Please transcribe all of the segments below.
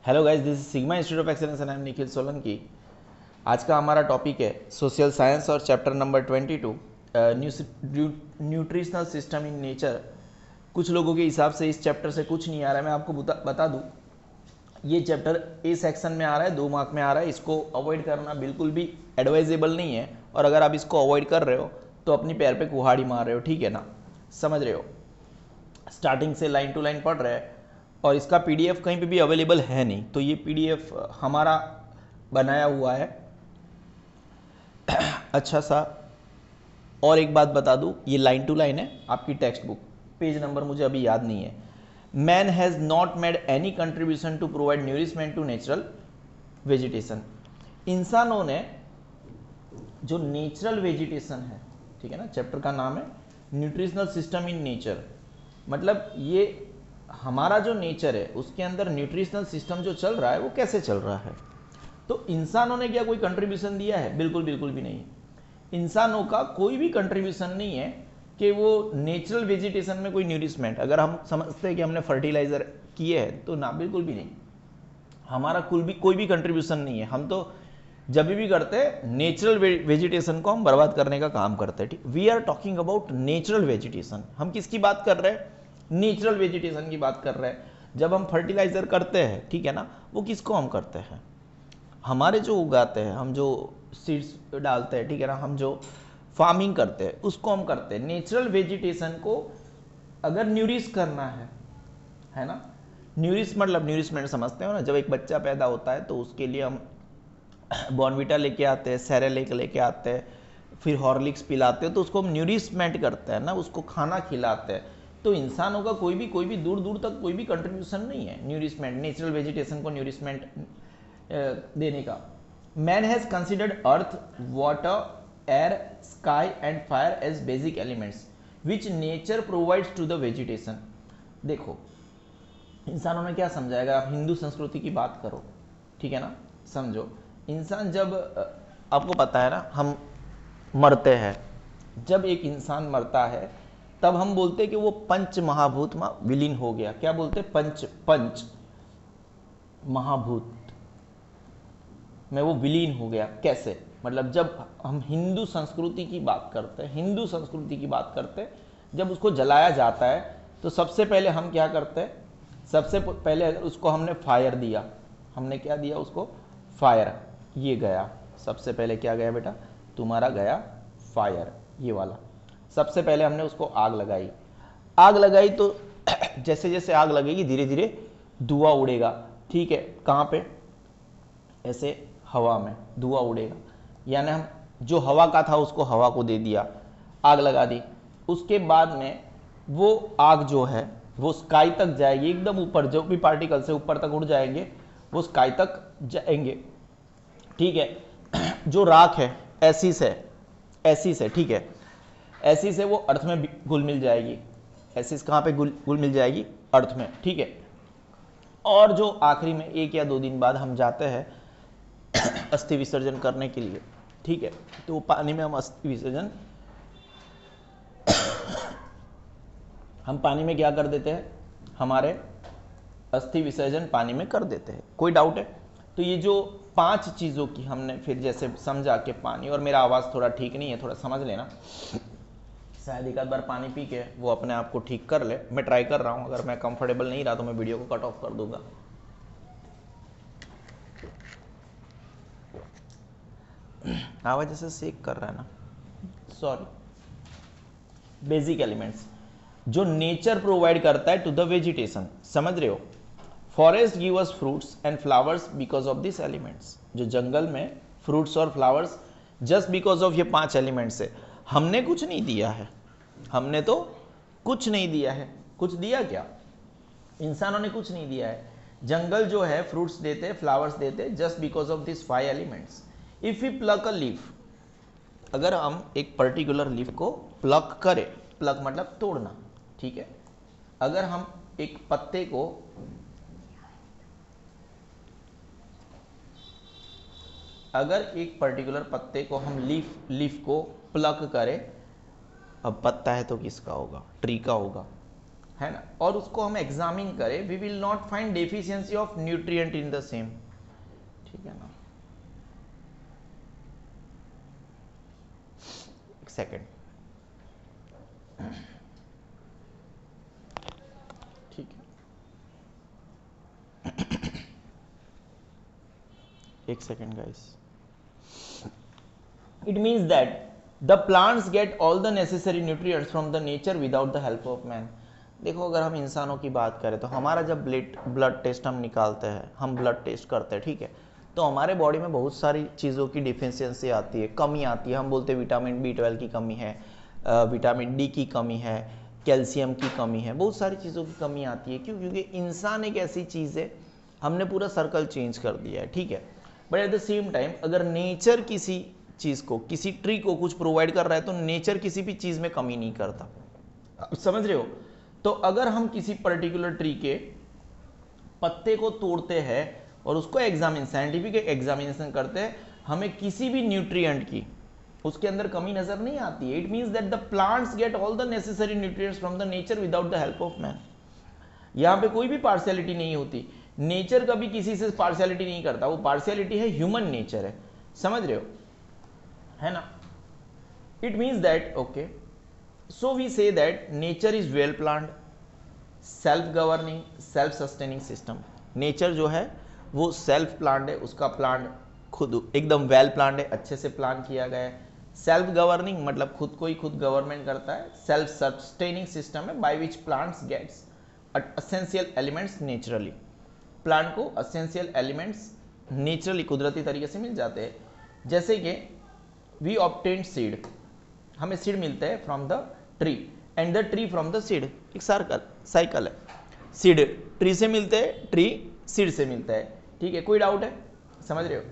Hello guys, this is sigma institute of excellence and I am Nikhil Solanki. आज का हमारा topic है सोशल साइंस और chapter number 22 nutritional system in nature. कुछ लोगों के हिसाब से इस चैप्टर से कुछ नहीं आ रहा है। मैं आपको बता दूं, ये चैप्टर ए सेक्शन में आ रहा है, 2 मार्क में आ रहा है। इसको अवॉइड करना बिल्कुल भी एडवाइजेबल नहीं है, और अगर आप इसको अवॉइड कर रहे हो तो अपनी पैर पे कुहाड़ी मार रहे हो, ठीक है ना? समझ रहे हो? स्टार्टिंग से लाइन टू लाइन पढ़ रहे हैं, और इसका पीडीएफ कहीं पे भी अवेलेबल है नहीं। तो ये पीडीएफ हमारा बनाया हुआ है। अच्छा सा, और एक बात बता दूं, ये लाइन टू लाइन है आपकी टेक्स्ट बुक। पेज नंबर मुझे अभी याद नहीं है। Man has not made any contribution to provide nourishment to natural vegetation. इंसानों ने जो नेचुरल वेजिटेशन है, ठीक है ना, चैप्टर का नाम है न्यूट्रिशनल सिस्टम इन नेचर। मतलब ये हमारा जो नेचर है उसके अंदर न्यूट्रिशनल सिस्टम जो चल रहा है वो कैसे चल रहा है। तो इंसानों ने क्या कोई कंट्रीब्यूशन दिया है? बिल्कुल बिल्कुल भी नहीं। इंसानों का कोई भी कंट्रीब्यूशन नहीं है कि वो नेचुरल वेजिटेशन में कोई न्यूरिशमेंट, अगर हम समझते हैं कि हमने फर्टिलाइजर किए हैं तो ना, बिल्कुल भी नहीं। हमारा कोई भी कंट्रीब्यूशन नहीं है। हम तो जब भी करते हैं नेचुरल वेजिटेशन को हम बर्बाद करने का काम करते हैं। ठीक, we are talking about natural vegetation. हम किसकी बात कर रहे हैं? नेचुरल वेजिटेशन की बात कर रहे हैं। जब हम फर्टिलाइजर करते हैं, ठीक है ना, वो किसको हम करते हैं? हमारे जो उगाते हैं, हम जो सीड्स डालते हैं, ठीक है ना, हम जो फार्मिंग करते हैं उसको हम करते हैं। नेचुरल वेजिटेशन को अगर न्यूरिश करना है ना, न्यूरिश मतलब न्यूरिशमेंट समझते हो ना, जब एक बच्चा पैदा होता है तो उसके लिए हम बॉर्नविटा लेके आते हैं, सेरेलेक लेके आते हैं, फिर हॉर्लिक्स पिलाते हैं, तो उसको हम न्यूरिशमेंट करते हैं ना, उसको खाना खिलाते हैं। तो इंसानों का कोई भी दूर दूर तक कोई भी कंट्रीब्यूशन नहीं है न्यूरिशमेंट, नेचुरल वेजिटेशन को न्यूरिशमेंट देने का। Man has considered earth, water, air, sky and fire as basic elements which nature provides to the vegetation. देखो, इंसानों ने क्या समझा? अगर आप हिंदू संस्कृति की बात करो, ठीक है ना, समझो, इंसान जब आपको पता है ना, हम मरते हैं, जब एक इंसान मरता है तब हम बोलते हैं कि वो पंच महाभूत में विलीन हो गया। क्या बोलते हैं? पंच महाभूत में वो विलीन हो गया। कैसे? मतलब जब हम हिंदू संस्कृति की बात करते हैं, जब उसको जलाया जाता है तो सबसे पहले हम क्या करते हैं? सबसे पहले अगर उसको हमने फायर दिया, हमने क्या दिया उसको? फायर। ये गया, सबसे पहले क्या गया बेटा? तुम्हारा गया फायर, ये वाला। सबसे पहले हमने उसको आग लगाई तो जैसे जैसे आग लगेगी धीरे धीरे धुआं उड़ेगा, ठीक है। कहाँ पे? ऐसे हवा में धुआं उड़ेगा। यानी हम जो हवा का था उसको हवा को दे दिया, आग लगा दी। उसके बाद में वो आग जो है वो स्काई तक जाएगी, एकदम ऊपर, जो भी पार्टिकल से ऊपर तक उड़ जाएंगे वो स्काई तक जाएंगे, ठीक है। जो राख है एसिस है, ठीक है, एसिस है, वो अर्थ में घुल मिल जाएगी। एसिस कहाँ पे घुल मिल जाएगी? अर्थ में, ठीक है। और जो आखिरी में 1 या 2 दिन बाद हम जाते हैं अस्थि विसर्जन करने के लिए, ठीक है, तो पानी में हम अस्थि विसर्जन हम पानी में क्या कर देते हैं? हमारे अस्थि विसर्जन पानी में कर देते हैं। कोई डाउट है? तो ये जो 5 चीज़ों की हमने फिर जैसे समझा कि पानी, और मेरा आवाज़ थोड़ा ठीक नहीं है, थोड़ा समझ लेना, शायद एक आध बार पानी पी के वो अपने आप को ठीक कर ले। मैं ट्राई कर रहा हूँ, अगर मैं कंफर्टेबल नहीं रहा तो मैं वीडियो को कट ऑफ कर दूंगा। आवाज़ जैसे सेक कर रहा है ना, सॉरी। बेसिक एलिमेंट्स जो नेचर प्रोवाइड करता है टू द वेजिटेशन, समझ रहे हो? Forest give us fruits and flowers because of this elements. जो जंगल में फ्रूट्स और फ्लावर्स जस्ट बिकॉज ऑफ ये 5 एलिमेंट्स है। हमने कुछ नहीं दिया है, हमने तो कुछ नहीं दिया है। कुछ दिया क्या? इंसानों ने कुछ नहीं दिया है। जंगल जो है फ्रूट्स देते, फ्लावर्स देते, just because of this 5 elements. If you pluck a leaf, अगर हम एक पर्टिकुलर लीफ को प्लक करें, प्लक मतलब तोड़ना, ठीक है। अगर हम एक पत्ते को अगर एक पर्टिकुलर पत्ते को हम लीफ को प्लक करें, अब पत्ता है तो किसका होगा? ट्री का होगा, है ना, और उसको हम एग्जामिन करें, we will not find deficiency of nutrient in the same, ठीक है ना। एक सेकेंड, ठीक है, एक second guys. It means that the plants get all the necessary nutrients from the nature without the help of man. देखो, अगर हम इंसानों की बात करें तो हमारा जब ब्लड टेस्ट हम निकालते हैं, हम ब्लड टेस्ट करते हैं, ठीक है, तो हमारे बॉडी में बहुत सारी चीज़ों की डिफिशियंसी आती है, कमी आती है। हम बोलते हैं विटामिन B12 की कमी है, विटामिन D की कमी है, कैल्शियम की कमी है, बहुत सारी चीज़ों की कमी आती है। क्यों? क्योंकि इंसान एक ऐसी चीज़ है, हमने पूरा सर्कल चेंज कर दिया है, ठीक है। But at the same time अगर नेचर किसी चीज़ को, किसी ट्री को कुछ प्रोवाइड कर रहा है तो नेचर किसी भी चीज़ में कमी नहीं करता, समझ रहे हो। तो अगर हम किसी पर्टिकुलर ट्री के पत्ते को तोड़ते हैं और उसको साइंटिफिक एग्जामिनेशन करते हैं, हमें किसी भी न्यूट्रिएंट की उसके अंदर कमी नजर नहीं आती है। It means that the plants get all the necessary nutrients from the nature without the help of man. यहां पे कोई भी पार्शियलिटी नहीं होती, नेचर कभी किसी से पार्शियलिटी नहीं करता, वो पार्शियलिटी है ह्यूमन नेचर है, समझ रहे हो, है ना। It means that okay, so we say that nature is well planned, self governing, self sustaining system. Nature जो है वो सेल्फ प्लान्ड है, उसका प्लान खुद एकदम वेल प्लान्ड है, अच्छे से प्लान किया गया है। सेल्फ गवर्निंग मतलब खुद को ही खुद गवर्नमेंट करता है। सेल्फ सस्टेनिंग सिस्टम है by which plants gets essential elements naturally. Plant को एसेंशियल एलिमेंट्स नेचुरली, कुदरती तरीके से मिल जाते हैं। जैसे कि वी ऑब्टेन सीड, हमें सीड मिलते हैं from the tree and the tree from the seed. एक साइकिल है, सीड ट्री से मिलते हैं, ट्री सीड से मिलता है, ठीक है, कोई डाउट है, समझ रहे हो।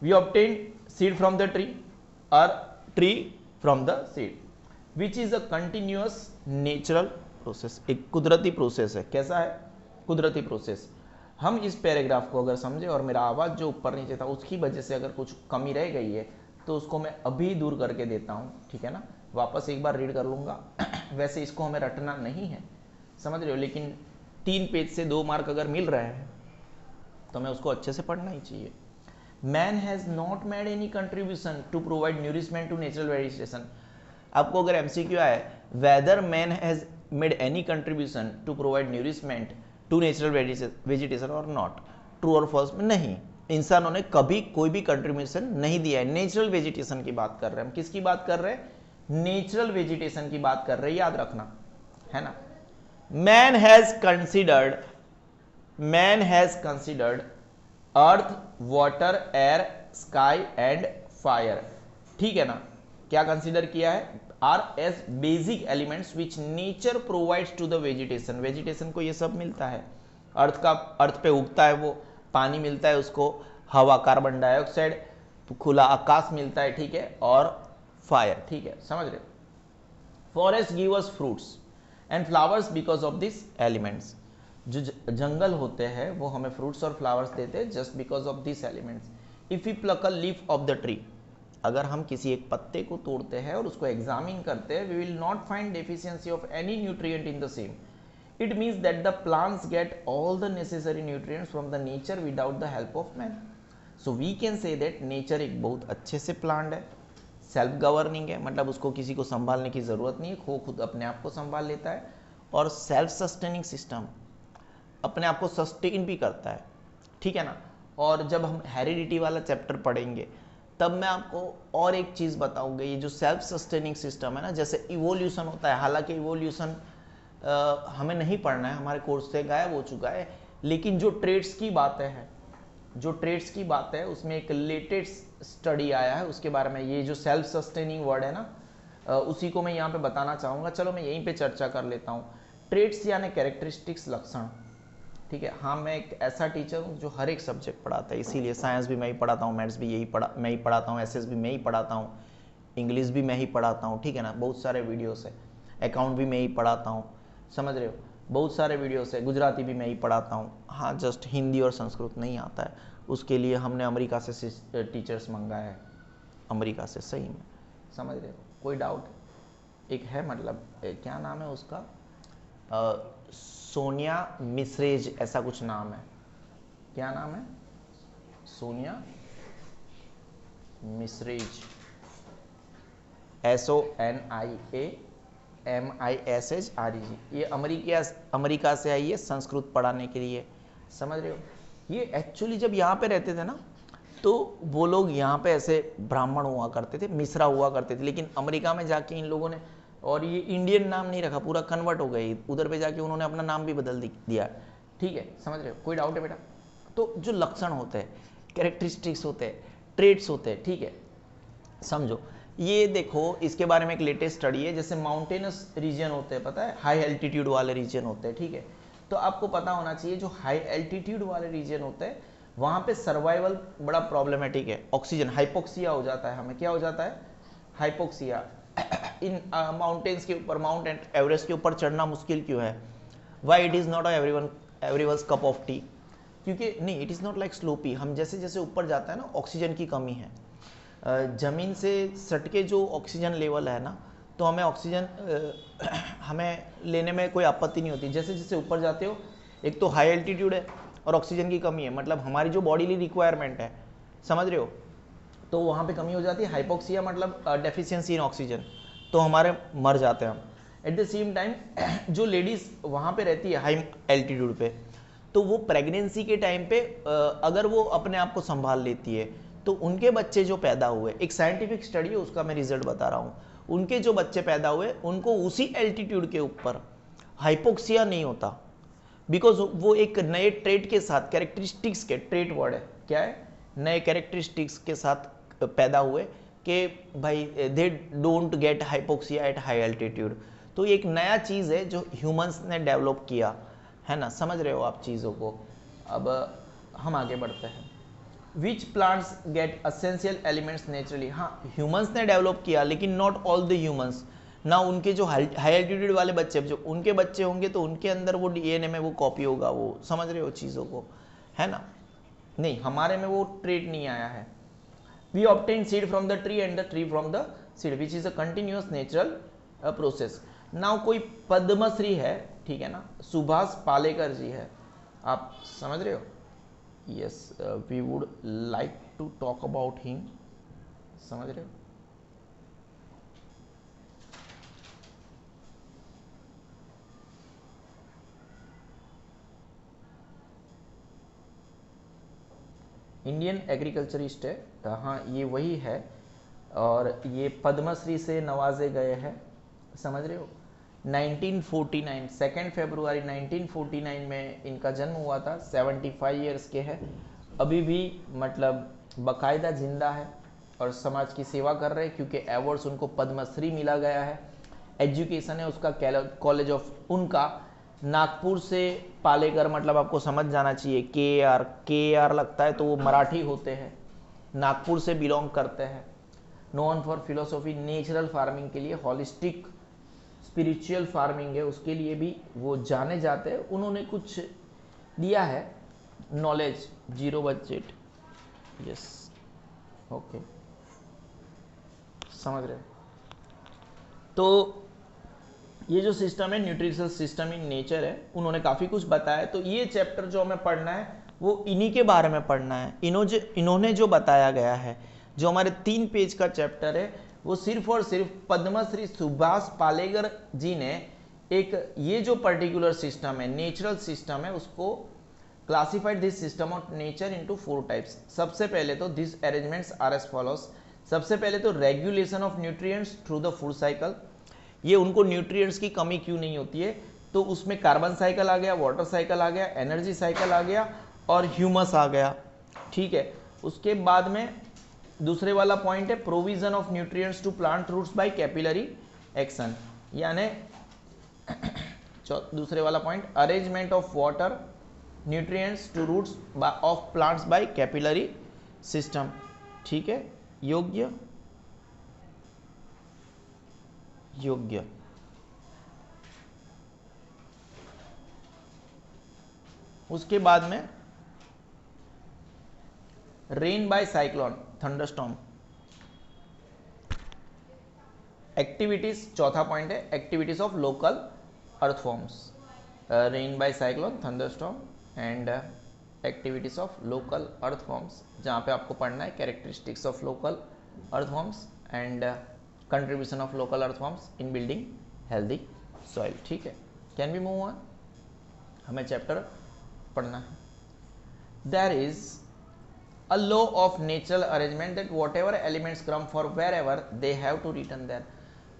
We obtain seed from the tree और tree from the seed, which is a continuous natural process. एक कुदरती प्रोसेस है। कैसा है? कुदरती प्रोसेस। हम इस पैराग्राफ को अगर समझे और मेरा आवाज़ जो ऊपर नीचे था उसकी वजह से अगर कुछ कमी रह गई है तो उसको मैं अभी दूर करके देता हूँ, ठीक है ना। वापस एक बार रीड कर लूँगा। वैसे इसको हमें रटना नहीं है, समझ रहे हो, लेकिन 3 पेज से 2 मार्क अगर मिल रहे हैं तो मैं उसको अच्छे से पढ़ना ही चाहिए। Man has not made any contribution to provide nourishment to natural vegetation. आपको अगर MCQ आए, whether man has made any contribution to provide nourishment to natural vegetation और नॉट, ट्रू और फॉल्स में नहीं, इंसानों ने कभी कोई भी कंट्रीब्यूशन नहीं दिया है। नेचुरल वेजिटेशन की बात कर रहे हैं हम। किसकी बात कर रहे हैं? नेचुरल वेजिटेशन की बात कर रहे हैं, याद रखना, है ना। Man has considered earth, water, air, sky and fire, ठीक है ना। क्या कंसिडर किया है? Are as basic elements which nature provides to the vegetation. Vegetation को ये सब मिलता है, अर्थ पे उगता है वो, पानी मिलता है उसको, हवा, कार्बन डाइऑक्साइड, खुला आकाश मिलता है, ठीक है, और फायर, ठीक है, समझ रहे हो। Forest give us fruits and flowers because of this elements. जो जंगल होते हैं वो हमें फ्रूट्स और फ्लावर्स देते हैं just because of this elements. If you pluck a leaf off the tree, अगर हम किसी एक पत्ते को तोड़ते हैं और उसको एग्जामिन करते हैं, we will not find deficiency of any nutrient in the same. It means that the plants get all the necessary nutrients from the nature without the help of man. So we can say that nature एक बहुत अच्छे से planned है, self governing है, मतलब उसको किसी को संभालने की ज़रूरत नहीं है, वो खुद अपने आप को संभाल लेता है, और सेल्फ सस्टेनिंग सिस्टम, अपने आप को सस्टेन भी करता है, ठीक है ना। और जब हम हेरिडिटी वाला चैप्टर पढ़ेंगे तब मैं आपको और एक चीज़ बताऊंगा, ये जो सेल्फ सस्टेनिंग सिस्टम है ना, जैसे इवोल्यूशन होता है, हालांकि इवोल्यूशन हमें नहीं पढ़ना है, हमारे कोर्स से गायब हो चुका है, लेकिन जो ट्रेड्स की बातें हैं, जो ट्रेड्स की बात है उसमें एक लेटेस्ट स्टडी आया है उसके बारे में। ये जो सेल्फ सस्टेनिंग वर्ड है ना, उसी को मैं यहाँ पे बताना चाहूँगा। चलो मैं यहीं पे चर्चा कर लेता हूँ। ट्रेड्स यानी कैरेक्टरिस्टिक्स, लक्षण, ठीक है। हाँ, मैं एक ऐसा टीचर हूँ जो हर एक सब्जेक्ट पढ़ाता है, इसीलिए साइंस भी मैं ही पढ़ाता हूँ, मैथ्स भी मैं ही पढ़ाता हूँ, SS भी मैं ही पढ़ाता हूँ, इंग्लिश भी मैं ही पढ़ाता हूँ, ठीक है ना। बहुत सारे वीडियोस है, अकाउंट भी मैं ही पढ़ाता हूँ, समझ रहे हो, बहुत सारे वीडियोस है, गुजराती भी मैं ही पढ़ाता हूँ। हाँ, जस्ट हिंदी और संस्कृत नहीं आता है, उसके लिए हमने अमेरिका से टीचर्स मंगाए हैं, अमेरिका से, सही में, समझ रहे हो, कोई डाउट? एक है, मतलब क्या नाम है उसका, सोनिया मिश्रेज ऐसा कुछ नाम है। क्या नाम है? सोनिया मिश्रेज, SONIAMISHREG। ये अमेरिका से आई है संस्कृत पढ़ाने के लिए, समझ रहे हो। ये एक्चुअली जब यहाँ पे रहते थे ना, तो वो लोग यहाँ पे ऐसे ब्राह्मण हुआ करते थे, मिश्रा हुआ करते थे, लेकिन अमेरिका में जाके इन लोगों ने, और ये इंडियन नाम नहीं रखा, पूरा कन्वर्ट हो गए, उधर पे जाके उन्होंने अपना नाम भी बदल दिया। ठीक है, समझ रहे हो, कोई डाउट है बेटा? तो जो लक्षण होते हैं, कैरेक्टरिस्टिक्स होते हैं, ट्रेट्स होते हैं, ठीक है, समझो। ये देखो, इसके बारे में एक लेटेस्ट स्टडी है, जैसे माउंटेनस रीजन होते हैं, पता है, हाई एल्टीट्यूड वाले रीजन होते हैं, ठीक है। तो आपको पता होना चाहिए, जो हाई एल्टीट्यूड वाले रीजन होते हैं वहाँ पे सर्वाइवल बड़ा प्रॉब्लमेटिक है। ऑक्सीजन हाइपोक्सिया हो जाता है, हमें क्या हो जाता है? हाइपोक्सिया। इन माउंटेन्स के ऊपर, माउंट एवरेस्ट के ऊपर चढ़ना मुश्किल क्यों है? Why it is not everyone's cup of T? क्योंकि नहीं, it is not like sloppy. हम जैसे जैसे ऊपर जाता है ना, ऑक्सीजन की कमी है। ज़मीन से सटके जो ऑक्सीजन लेवल है ना, तो हमें ऑक्सीजन हमें लेने में कोई आपत्ति नहीं होती। जैसे जैसे ऊपर जाते हो, एक तो हाई एल्टीट्यूड है और ऑक्सीजन की कमी है, मतलब हमारी जो बॉडीली रिक्वायरमेंट है, समझ रहे हो, तो वहाँ पे कमी हो जाती है। हाइपोक्सिया मतलब डेफिशिएंसी इन ऑक्सीजन, तो हमारे मर जाते हैं हम। एट द सेम टाइम जो लेडीज़ वहाँ पे रहती है हाई एल्टीट्यूड पे, तो वो प्रेगनेंसी के टाइम पे अगर वो अपने आप को संभाल लेती है, तो उनके बच्चे जो पैदा हुए, एक साइंटिफिक स्टडी है, उसका मैं रिजल्ट बता रहा हूँ, उनके जो बच्चे पैदा हुए उनको उसी एल्टीट्यूड के ऊपर हाइपोक्सिया नहीं होता, बिकॉज वो एक नए ट्रेट के साथ, कैरेक्टरिस्टिक्स के, ट्रेट वर्ड है, क्या है, नए कैरेक्टरिस्टिक्स के साथ पैदा हुए कि भाई they don't get hypoxia at high altitude. तो ये एक नया चीज़ है जो ह्यूमंस ने डेवलप किया है ना, समझ रहे हो आप चीज़ों को। अब हम आगे बढ़ते हैं। Which plants get essential elements naturally? हाँ, ह्यूमंस ने डेवलप किया, लेकिन नॉट ऑल द ह्यूमंस ना। उनके जो हाई एल्टीट्यूड वाले बच्चे, जो उनके बच्चे होंगे, तो उनके अंदर वो डीएनए में वो कॉपी होगा, वो समझ रहे हो चीज़ों को, है ना। नहीं, हमारे में वो ट्रेट नहीं आया है। We obtain seed from the tree and the tree from the seed, which is a continuous natural process. Now कोई पद्मश्री है, ठीक है ना, सुभाष पालेकर जी है, आप समझ रहे हो। yes, we would like to talk about him, समझ रहे हो। इंडियन एग्रीकल्चरिस्ट है, हाँ ये वही है, और ये पद्मश्री से नवाजे गए हैं, समझ रहे हो। 1949 2 फरवरी 1949 में इनका जन्म हुआ था। 75 ईयर्स के हैं, अभी भी मतलब बाकायदा जिंदा है और समाज की सेवा कर रहे हैं, क्योंकि अवार्ड्स उनको पद्मश्री मिला गया है। एजुकेशन है उसका कॉलेज ऑफ, उनका नागपुर से पालेकर, मतलब आपको समझ जाना चाहिए, के आर लगता है तो वो मराठी होते हैं, नागपुर से बिलोंग करते हैं। Known for philosophy, natural farming के लिए, हॉलिस्टिक स्पिरिचुअल फार्मिंग है उसके लिए भी वो जाने जाते हैं। उन्होंने कुछ दिया है नॉलेज, 0 बजट, यस, ओके, समझ रहे हो। तो ये जो सिस्टम है, न्यूट्रिशनल सिस्टम इन नेचर है, उन्होंने काफ़ी कुछ बताया। तो ये चैप्टर जो हमें पढ़ना है वो इन्हीं के बारे में पढ़ना है। इन्होंने जो बताया गया है, जो हमारे 3 पेज का चैप्टर है, वो सिर्फ और सिर्फ पद्मश्री सुभाष पालेकर जी ने एक ये जो पर्टिकुलर सिस्टम है, नेचुरल सिस्टम है, उसको classified this system of nature into 4 types. सबसे पहले तो this arrangements are as follows. सबसे पहले तो regulation of nutrients through the food cycle, ये उनको न्यूट्रिएंट्स की कमी क्यों नहीं होती है, तो उसमें कार्बन साइकिल आ गया, वाटर साइकिल आ गया, एनर्जी साइकिल आ गया और ह्यूमस आ गया, ठीक है। उसके बाद में दूसरे वाला पॉइंट है provision of nutrients to plant roots by capillary action, यानी दूसरे वाला point arrangement of water nutrients to roots of plants by capillary system, ठीक है, योग्य योग्य। उसके बाद में rain by cyclone, thunderstorm, activities, चौथा पॉइंट है activities of local earth forms, rain by cyclone, thunderstorm and activities of local earth forms, जहाँ पे आपको पढ़ना है characteristics of local earth forms and contribution of local earth forms in building healthy soil. ठीक है, can be move on, हमें chapter पढ़ना है। There is a law of natural arrangement that whatever elements come for wherever they have to return there।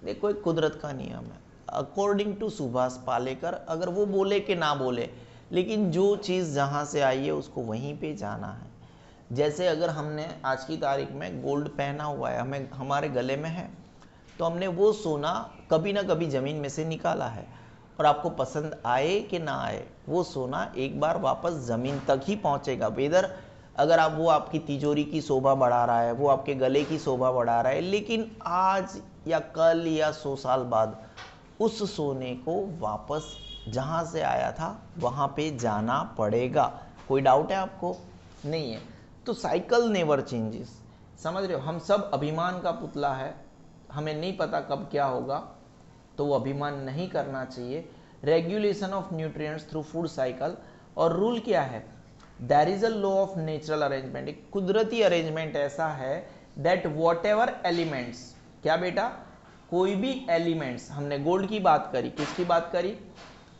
देखो एक कुदरत का नियम है, अकॉर्डिंग टू सुभाष पालेकर, अगर वो बोले कि ना बोले, लेकिन जो चीज़ जहाँ से आई है उसको वहीं पे जाना है। जैसे अगर हमने आज की तारीख में गोल्ड पहना हुआ है, हमें हमारे गले में है, तो हमने वो सोना कभी ना कभी ज़मीन में से निकाला है, और आपको पसंद आए कि ना आए वो सोना एक बार वापस ज़मीन तक ही पहुँचेगा। वेदर अगर आप वो आपकी तिजोरी की शोभा बढ़ा रहा है, वो आपके गले की शोभा बढ़ा रहा है, लेकिन आज या कल या 100 साल बाद उस सोने को वापस जहाँ से आया था वहाँ पे जाना पड़ेगा। कोई डाउट है आपको? नहीं है। तो साइकिल नेवर चेंजेस, समझ रहे हो? हम सब अभिमान का पुतला है, हमें नहीं पता कब क्या होगा, तो वो अभिमान नहीं करना चाहिए। Regulation of nutrients through food cycle, और रूल क्या है? There is a law of natural arrangement, एक कुदरती अरेंजमेंट ऐसा है दैट वॉट एवर एलिमेंट्स, क्या बेटा? कोई भी एलिमेंट्स, हमने गोल्ड की बात करी, किसकी बात करी?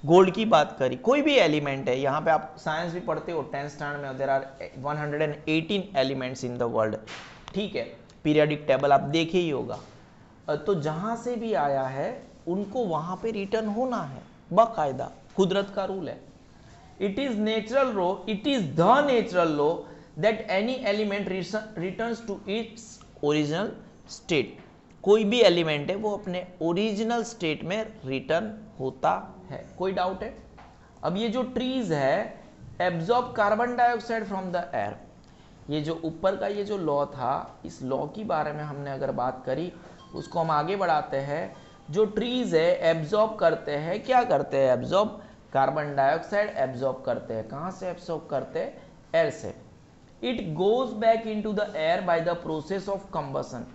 गोल्ड की बात करी। कोई भी एलिमेंट है, यहाँ पे आप साइंस भी पढ़ते हो 10th स्टैंडर्ड में, there are 118 elements in the world. ठीक है, पीरियडिक टेबल आप देखे ही होगा। तो जहाँ से भी आया है उनको वहाँ पे रिटर्न होना है, बाकायदा कुदरत का रूल है। It is natural law, it is the natural law that any element returns to its original state। कोई भी एलिमेंट है वो अपने ओरिजिनल स्टेट में रिटर्न होता है। कोई डाउट है? अब ये जो ट्रीज है absorb carbon dioxide from the air, ये जो ऊपर का ये जो लॉ था, इस लॉ के बारे में हमने अगर बात करी, उसको हम आगे बढ़ाते हैं। जो ट्रीज है एब्जॉर्ब करते हैं, क्या करते हैं? एब्जॉर्ब कार्बन डाइऑक्साइड एब्जॉर्ब करते हैं। कहाँ से एब्जॉर्ब करते हैं? एयर से। It goes back into the air by the process of combustion.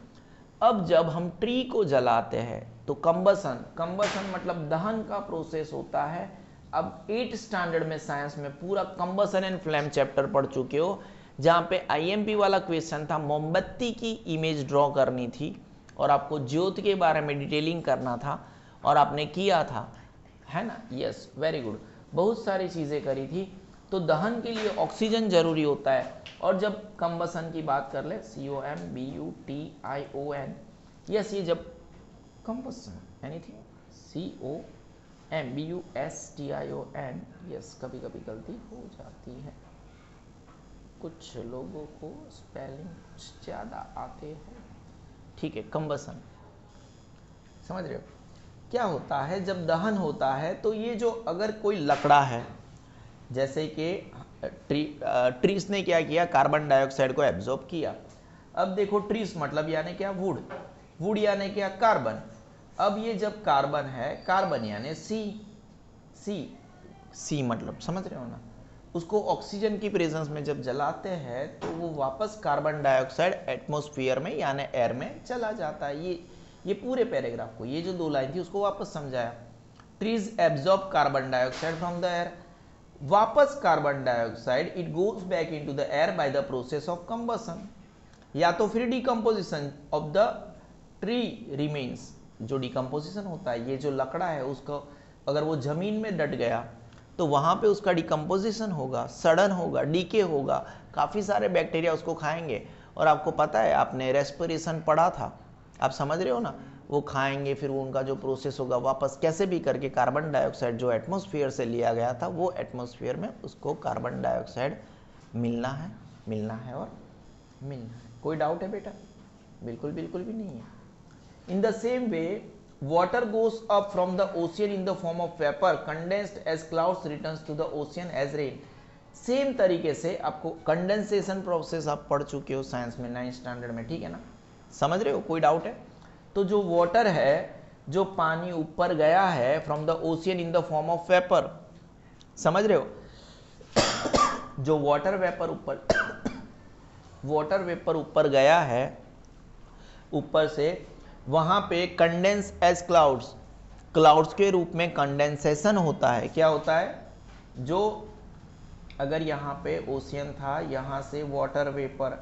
अब जब हम ट्री को जलाते हैं तो कंबसन, कंबसन मतलब दहन का प्रोसेस होता है। अब 8th स्टैंडर्ड में साइंस में पूरा कंबसन एंड फ्लेम चैप्टर पढ़ चुके हो, जहाँ पे IMP वाला क्वेश्चन था, मोमबत्ती की इमेज ड्रॉ करनी थी और आपको ज्योत के बारे में डिटेलिंग करना था, और आपने किया था, है ना? Yes, very good. बहुत सारी चीज़ें करी थी। तो दहन के लिए ऑक्सीजन जरूरी होता है, और जब कंबसन की बात कर ले, COMBUTION, यस, ये जब कंबसन, एनीथिंग COMBUSTION, यस, कभी कभी गलती हो जाती है, कुछ लोगों को स्पेलिंग कुछ ज़्यादा आते हैं। ठीक है, कंबसन, समझ रहे हो? क्या होता है जब दहन होता है, तो ये जो अगर कोई लकड़ा है, जैसे कि ट्रीज ने क्या किया? कार्बन डाइऑक्साइड को एब्जॉर्ब किया। अब देखो ट्रीज मतलब यानी क्या? वुड, वुड यानी क्या? कार्बन। अब ये जब कार्बन है, कार्बन यानी सी मतलब समझ रहे हो ना? उसको ऑक्सीजन की प्रेजेंस में जब जलाते हैं तो वो वापस कार्बन डाइऑक्साइड एटमॉस्फेयर में यानी एयर में चला जाता है। ये पूरे पैराग्राफ को, ये जो 2 लाइन थी उसको वापस समझाया। Trees absorb carbon dioxide from the air, वापस carbon dioxide it goes back into the air by the process of combustion, या तो फिर decomposition of the tree remains. जो डिकम्पोजिशन होता है, ये जो लकड़ा है उसको अगर वो जमीन में डट गया तो वहाँ पे उसका डिकम्पोजिशन होगा, सड़न होगा, डीके होगा, काफ़ी सारे बैक्टीरिया उसको खाएंगे। और आपको पता है, आपने रेस्पिरेशन पढ़ा था, आप समझ रहे हो ना? वो खाएंगे, फिर वो उनका जो प्रोसेस होगा वापस कैसे भी करके कार्बन डाइऑक्साइड जो एटमॉस्फेयर से लिया गया था, वो एटमॉस्फेयर में उसको कार्बन डाइऑक्साइड मिलना है और मिलना है। कोई डाउट है बेटा? बिल्कुल बिल्कुल भी नहीं है। इन the same way water goes up from the ocean in the form of vapor condensed as clouds returns to the ocean as rain। Same तरीके से आपको कंडेंसेशन प्रोसेस आप पढ़ चुके हो साइंस में 9th स्टैंडर्ड में, ठीक है ना? समझ रहे हो? कोई डाउट है? तो जो वाटर है, जो पानी ऊपर गया है from the ocean in the form of vapour, समझ रहे हो? जो वाटर वेपर ऊपर गया है ऊपर से, वहां पे कंडेंस एज क्लाउड्स, क्लाउड्स के रूप में कंडेंसेशन होता है। क्या होता है? जो अगर यहाँ पे ओशियन था, यहाँ से वाटर वेपर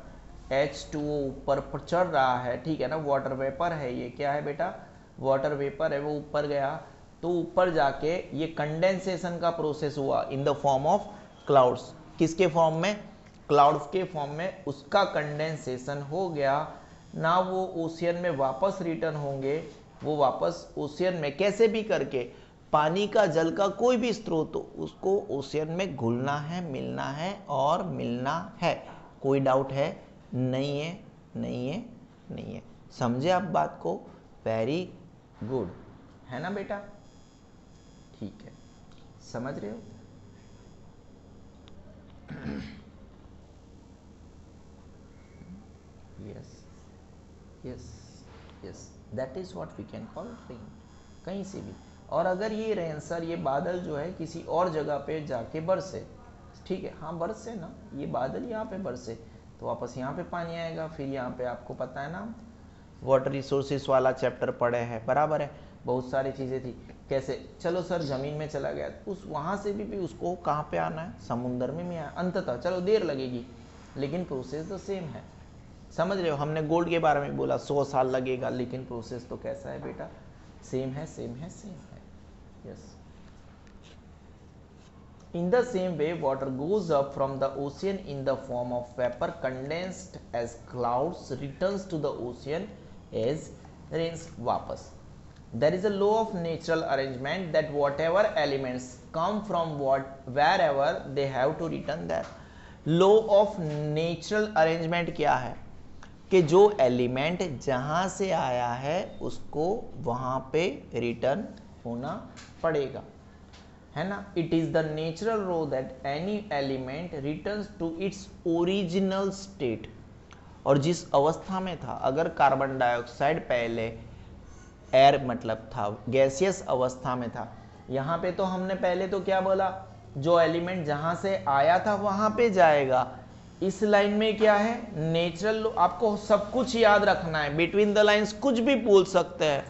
H2O ऊपर चढ़ रहा है, ठीक है ना, वाटर वेपर है, ये क्या है बेटा? वाटर वेपर है, वो ऊपर गया तो ऊपर जाके ये कंडेंसेशन का प्रोसेस हुआ इन द फॉर्म ऑफ क्लाउड्स। किसके फॉर्म में? क्लाउड्स के फॉर्म में उसका कंडेंसेशन हो गया ना, वो ओशियन में वापस रिटर्न होंगे, वो वापस ओशियन में कैसे भी करके, पानी का, जल का कोई भी स्रोत हो, उसको ओशियन में घुलना है, मिलना है और मिलना है। कोई डाउट है? नहीं है, नहीं है, नहीं है। समझे आप बात को? वेरी गुड, है ना बेटा? ठीक है, समझ रहे हो? Yes yes yes, that is what we can call rain. कहीं से भी, और अगर ये रेन सर, ये बादल जो है किसी और जगह पे जाके बरसे, ठीक है, हाँ बरसे ना, ये बादल यहाँ पे बरसे तो वापस यहाँ पे पानी आएगा, फिर यहाँ पे आपको पता है ना, वाटर रिसोर्सेस वाला चैप्टर पढ़े हैं, बराबर है, बहुत सारी चीज़ें थी। कैसे? चलो सर जमीन में चला गया, उस वहाँ से भी उसको कहाँ पे आना है? समुद्र में आया अंततः, चलो देर लगेगी लेकिन प्रोसेस तो सेम है। समझ रहे हो? हमने गोल्ड के बारे में बोला 100 साल लगेगा, लेकिन प्रोसेस तो कैसा है बेटा? सेम है, सेम है, सेम है। Yes. In the same way, water goes up from the ocean in the form of vapor condensed as clouds, returns to the ocean as rains वापस। There is a law of natural arrangement that whatever elements come from wherever they have to return there. Law of natural arrangement क्या है? कि जो element जहां से आया है उसको वहां पे रिटर्न होना पड़ेगा, है ना? It is the natural law that any element returns to its original state. और जिस अवस्था में था, अगर कार्बन डाइऑक्साइड पहले एयर मतलब था, गैसियस अवस्था में था, यहाँ पे तो हमने पहले तो क्या बोला? जो एलिमेंट जहां से आया था वहां पे जाएगा। इस लाइन में क्या है? नेचुरल। आपको सब कुछ याद रखना है, बिटवीन द लाइंस कुछ भी बोल सकते हैं,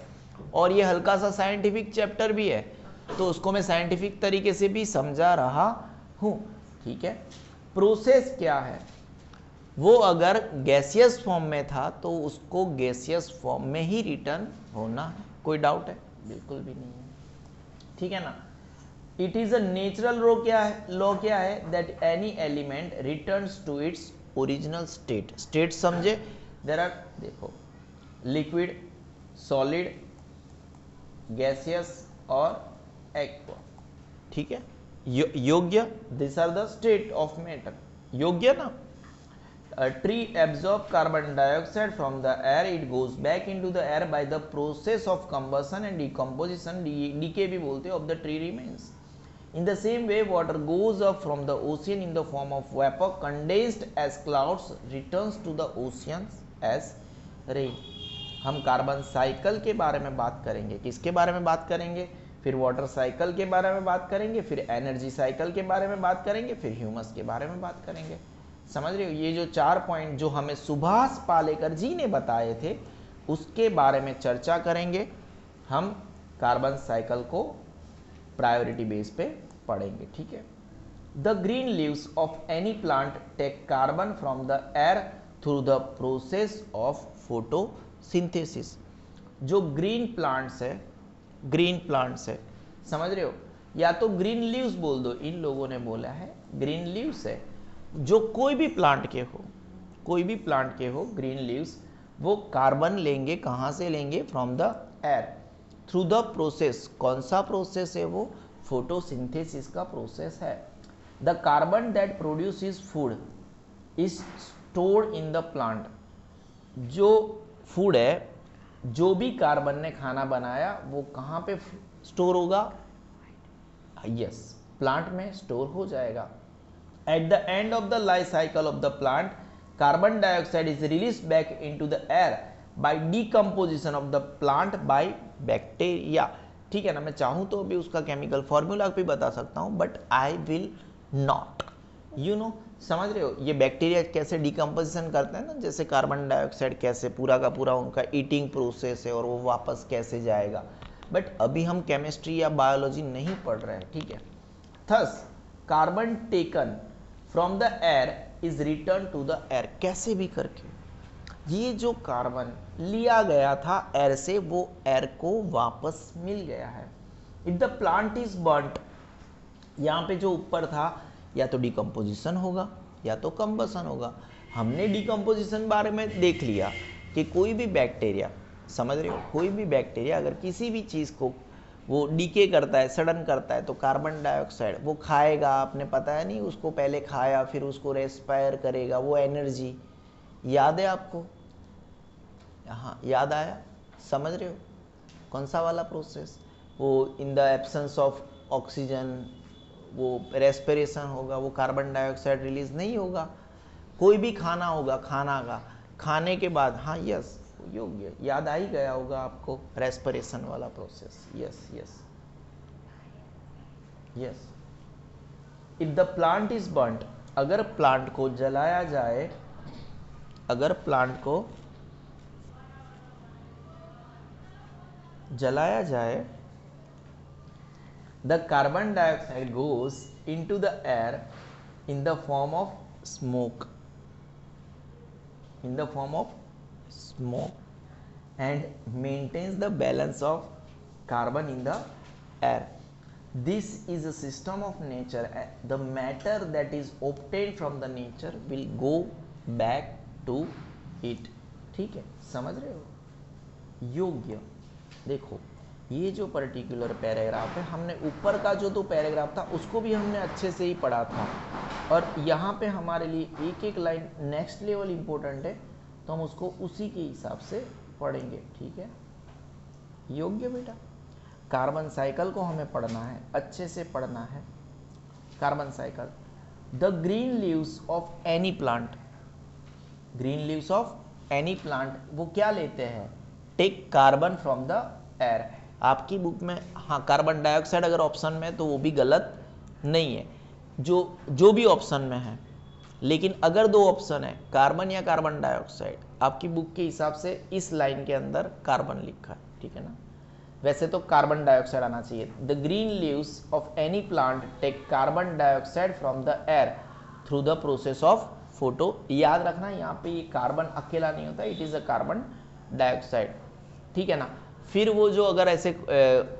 और ये हल्का सा साइंटिफिक चैप्टर भी है तो उसको मैं साइंटिफिक तरीके से भी समझा रहा हूं, ठीक है? प्रोसेस क्या है? वो अगर गैसियस फॉर्म में था तो उसको गैसियस फॉर्म में ही रिटर्न होना है। कोई डाउट है? बिल्कुल भी नहीं है, ठीक है ना? It is a natural law. क्या है? लॉ क्या है? That any element returns to its original state. State समझे? देयर आर, देखो, लिक्विड, सॉलिड, गैसियस और एक्वा, ठीक है? Yogya, this are the state of matter. Yogya ना? A tree absorbs carbon dioxide from the air, it goes back into the air by the process of combustion and decomposition, decay भी बोलते of the tree remains. In the same way, water goes up from the ocean in the form of vapor condensed as clouds, returns to the oceans as rain. हम carbon cycle के बारे में बात करेंगे। किसके बारे में बात करेंगे? फिर वाटर साइकिल के बारे में बात करेंगे, फिर एनर्जी साइकिल के बारे में बात करेंगे, फिर ह्यूमस के बारे में बात करेंगे। समझ रहे हो? ये जो 4 पॉइंट जो हमें सुभाष पालेकर जी ने बताए थे उसके बारे में चर्चा करेंगे। हम कार्बन साइकिल को प्रायोरिटी बेस पे पढ़ेंगे, ठीक है? The green leaves of any plant take carbon from the air through the process of photosynthesis. जो ग्रीन प्लांट्स है, ग्रीन प्लांट्स है, समझ रहे हो? या तो ग्रीन लीव्स बोल दो, इन लोगों ने बोला है ग्रीन लीव्स है। जो कोई भी प्लांट के हो, कोई भी प्लांट के हो, ग्रीन लीव्स, वो कार्बन लेंगे। कहाँ से लेंगे? From the air through the process. कौन सा प्रोसेस है वो? फोटोसिंथेसिस का प्रोसेस है। The carbon that produces food is stored in the plant. जो फूड है, जो भी कार्बन ने खाना बनाया वो कहाँ पे स्टोर होगा? यस, प्लांट में स्टोर हो जाएगा। At the end of the life cycle of the plant, carbon dioxide is released back into the air by decomposition of the plant by bacteria. ठीक है ना? मैं चाहूँ तो भी उसका केमिकल फॉर्मूला भी बता सकता हूँ, but I will not, you know. समझ रहे हो? ये बैक्टीरिया कैसे डिकम्पोजिशन करते हैं ना, जैसे कार्बन डाइऑक्साइड कैसे पूरा का पूरा उनका ईटिंग प्रोसेस है और वो वापस कैसे जाएगा। बट अभी हम केमिस्ट्री या बायोलॉजी नहीं पढ़ रहे हैं, ठीक है। Thus carbon taken from the air is return to the air, कैसे भी करके ये जो कार्बन लिया गया था एयर से वो एयर को वापस मिल गया है। If the plant is burnt, यहाँ पे जो ऊपर था या तो डिकम्पोजिशन होगा या तो कंबसन होगा। हमने डिकम्पोजिशन बारे में देख लिया कि कोई भी बैक्टीरिया, समझ रहे हो, कोई भी बैक्टीरिया अगर किसी भी चीज़ को वो डीके करता है, सड़न करता है, तो कार्बन डाइऑक्साइड वो खाएगा। आपने पता है नहीं, उसको पहले खाया फिर उसको रेस्पायर करेगा, वो एनर्जी याद है आपको? हाँ याद आया, समझ रहे हो कौन सा वाला प्रोसेस? वो in the absence of oxygen वो रेस्पिरेशन होगा, वो कार्बन डाइऑक्साइड रिलीज नहीं होगा। कोई भी खाना होगा, खाना का खाने के बाद, हाँ यस योग्य, याद आ ही गया होगा आपको रेस्पिरेशन वाला process. Yes yes yes. If the plant is burnt, अगर प्लांट को जलाया जाए, अगर प्लांट को जलाया जाए, the carbon dioxide goes into the air in the form of smoke, in the form of smoke, and maintains the balance of carbon in the air. This is a system of nature. The matter that is obtained from the nature will go back to it. ठीक है, समझ रहे हो? योग्य। देखो ये जो particular paragraph है, हमने ऊपर का जो तो पैराग्राफ था उसको भी हमने अच्छे से ही पढ़ा था, और यहाँ पे हमारे लिए एक एक लाइन नेक्स्ट लेवल इम्पोर्टेंट है, तो हम उसको उसी के हिसाब से पढ़ेंगे, ठीक है। योग्य बेटा, कार्बन साइकिल को हमें पढ़ना है, अच्छे से पढ़ना है। Carbon cycle, the green leaves of any plant, green leaves of any plant वो क्या लेते हैं? Take carbon from the air. आपकी बुक में हाँ कार्बन डाइऑक्साइड अगर ऑप्शन में है तो वो भी गलत नहीं है, जो भी ऑप्शन में है, लेकिन अगर दो ऑप्शन है कार्बन या कार्बन डाइऑक्साइड, आपकी बुक के हिसाब से इस लाइन के अंदर कार्बन लिखा है, ठीक है ना। वैसे तो कार्बन डाइऑक्साइड आना चाहिए। The green leaves of any plant take carbon dioxide from the air through the process of photo. याद रखना यहाँ पे ये कार्बन अकेला नहीं होता, it is a carbon dioxide, ठीक है ना। फिर वो जो अगर ऐसे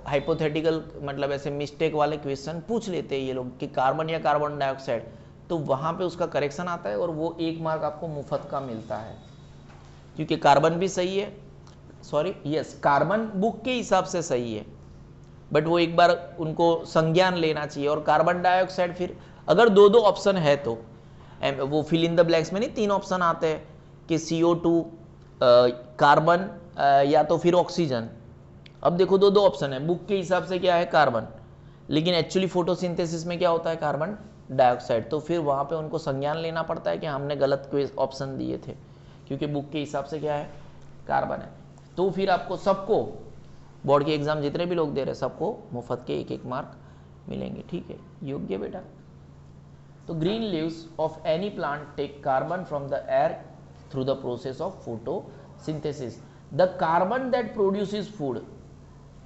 हाइपोथेटिकल मतलब ऐसे मिस्टेक वाले क्वेश्चन पूछ लेते हैं ये लोग कि कार्बन या कार्बन डाइऑक्साइड, तो वहाँ पे उसका करेक्शन आता है और वो 1 मार्क आपको मुफ्त का मिलता है, क्योंकि कार्बन भी सही है, सॉरी यस कार्बन बुक के हिसाब से सही है, बट वो एक बार उनको संज्ञान लेना चाहिए। और कार्बन डाइऑक्साइड फिर अगर दो ऑप्शन है तो वो फिल इन द ब्लैंक्स में नहीं 3 ऑप्शन आते हैं कि CO2 कार्बन या तो फिर ऑक्सीजन। अब देखो दो ऑप्शन है, बुक के हिसाब से क्या है कार्बन, लेकिन एक्चुअली फोटोसिंथेसिस में क्या होता है कार्बन डाइऑक्साइड, तो फिर वहाँ पे उनको संज्ञान लेना पड़ता है कि हमने गलत ऑप्शन दिए थे, क्योंकि बुक के हिसाब से क्या है कार्बन है। तो फिर आपको सबको बोर्ड के एग्जाम जितने भी लोग दे रहे हैं सबको मुफ्त के 1-1 मार्क मिलेंगे, ठीक है। योग्य बेटा, तो green leaves of any plant take carbon from the air through the process of photosynthesis. The carbon that produces food,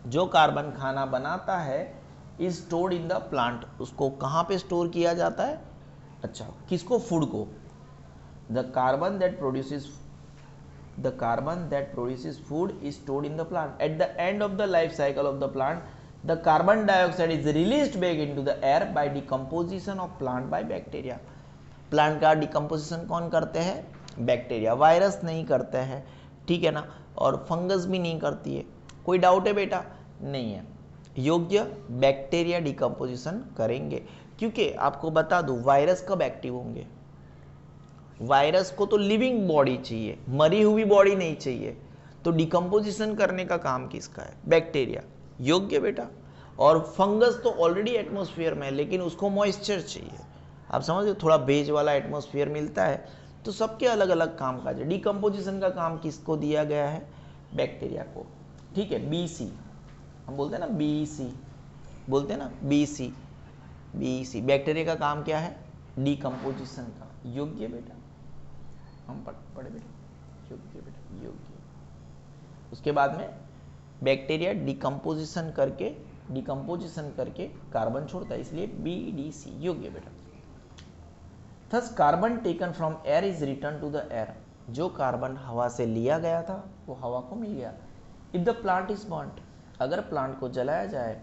जो कार्बन खाना बनाता है, is stored in the plant, उसको कहाँ पे स्टोर किया जाता है? अच्छा किसको? फूड को। The carbon that produces food is stored in the plant. At the end of the life cycle of the plant, the carbon dioxide is released back into the air by decomposition of plant by bacteria. Plant का decomposition कौन करते हैं? Bacteria. Virus नहीं करते हैं, ठीक है ना, और फंगस भी नहीं करती है। कोई डाउट है बेटा? नहीं है। योग्य, बैक्टीरिया डिकम्पोजिशन करेंगे, क्योंकि आपको बता दूं वायरस कब एक्टिव होंगे? वायरस को तो लिविंग बॉडी चाहिए, मरी हुई बॉडी नहीं चाहिए, तो डिकम्पोजिशन करने का काम किसका है? बैक्टीरिया। योग्य बेटा। और फंगस तो ऑलरेडी एटमॉस्फेयर में है, लेकिन उसको मॉइस्चर चाहिए, आप समझो, थोड़ा बेज वाला एटमॉस्फेयर मिलता है, तो सबके अलग अलग काम काज है। डिकम्पोजिशन का काम किसको दिया गया है? बैक्टीरिया को, ठीक है। BC हम बोलते हैं ना, BC बोलते हैं ना, BC बैक्टीरिया का काम क्या है? डिकम्पोजिशन का। योग्य बेटा, हम पढ़े बेटा, योग्य बेटा, योग्य। उसके बाद में बैक्टीरिया डिकम्पोजिशन करके कार्बन छोड़ता है, इसलिए BDC योग्य बेटा। Thus carbon taken from air is return to the air, जो कार्बन हवा से लिया गया था वो हवा को मिल गया। If the plant is burned, अगर प्लांट को जलाया जाए,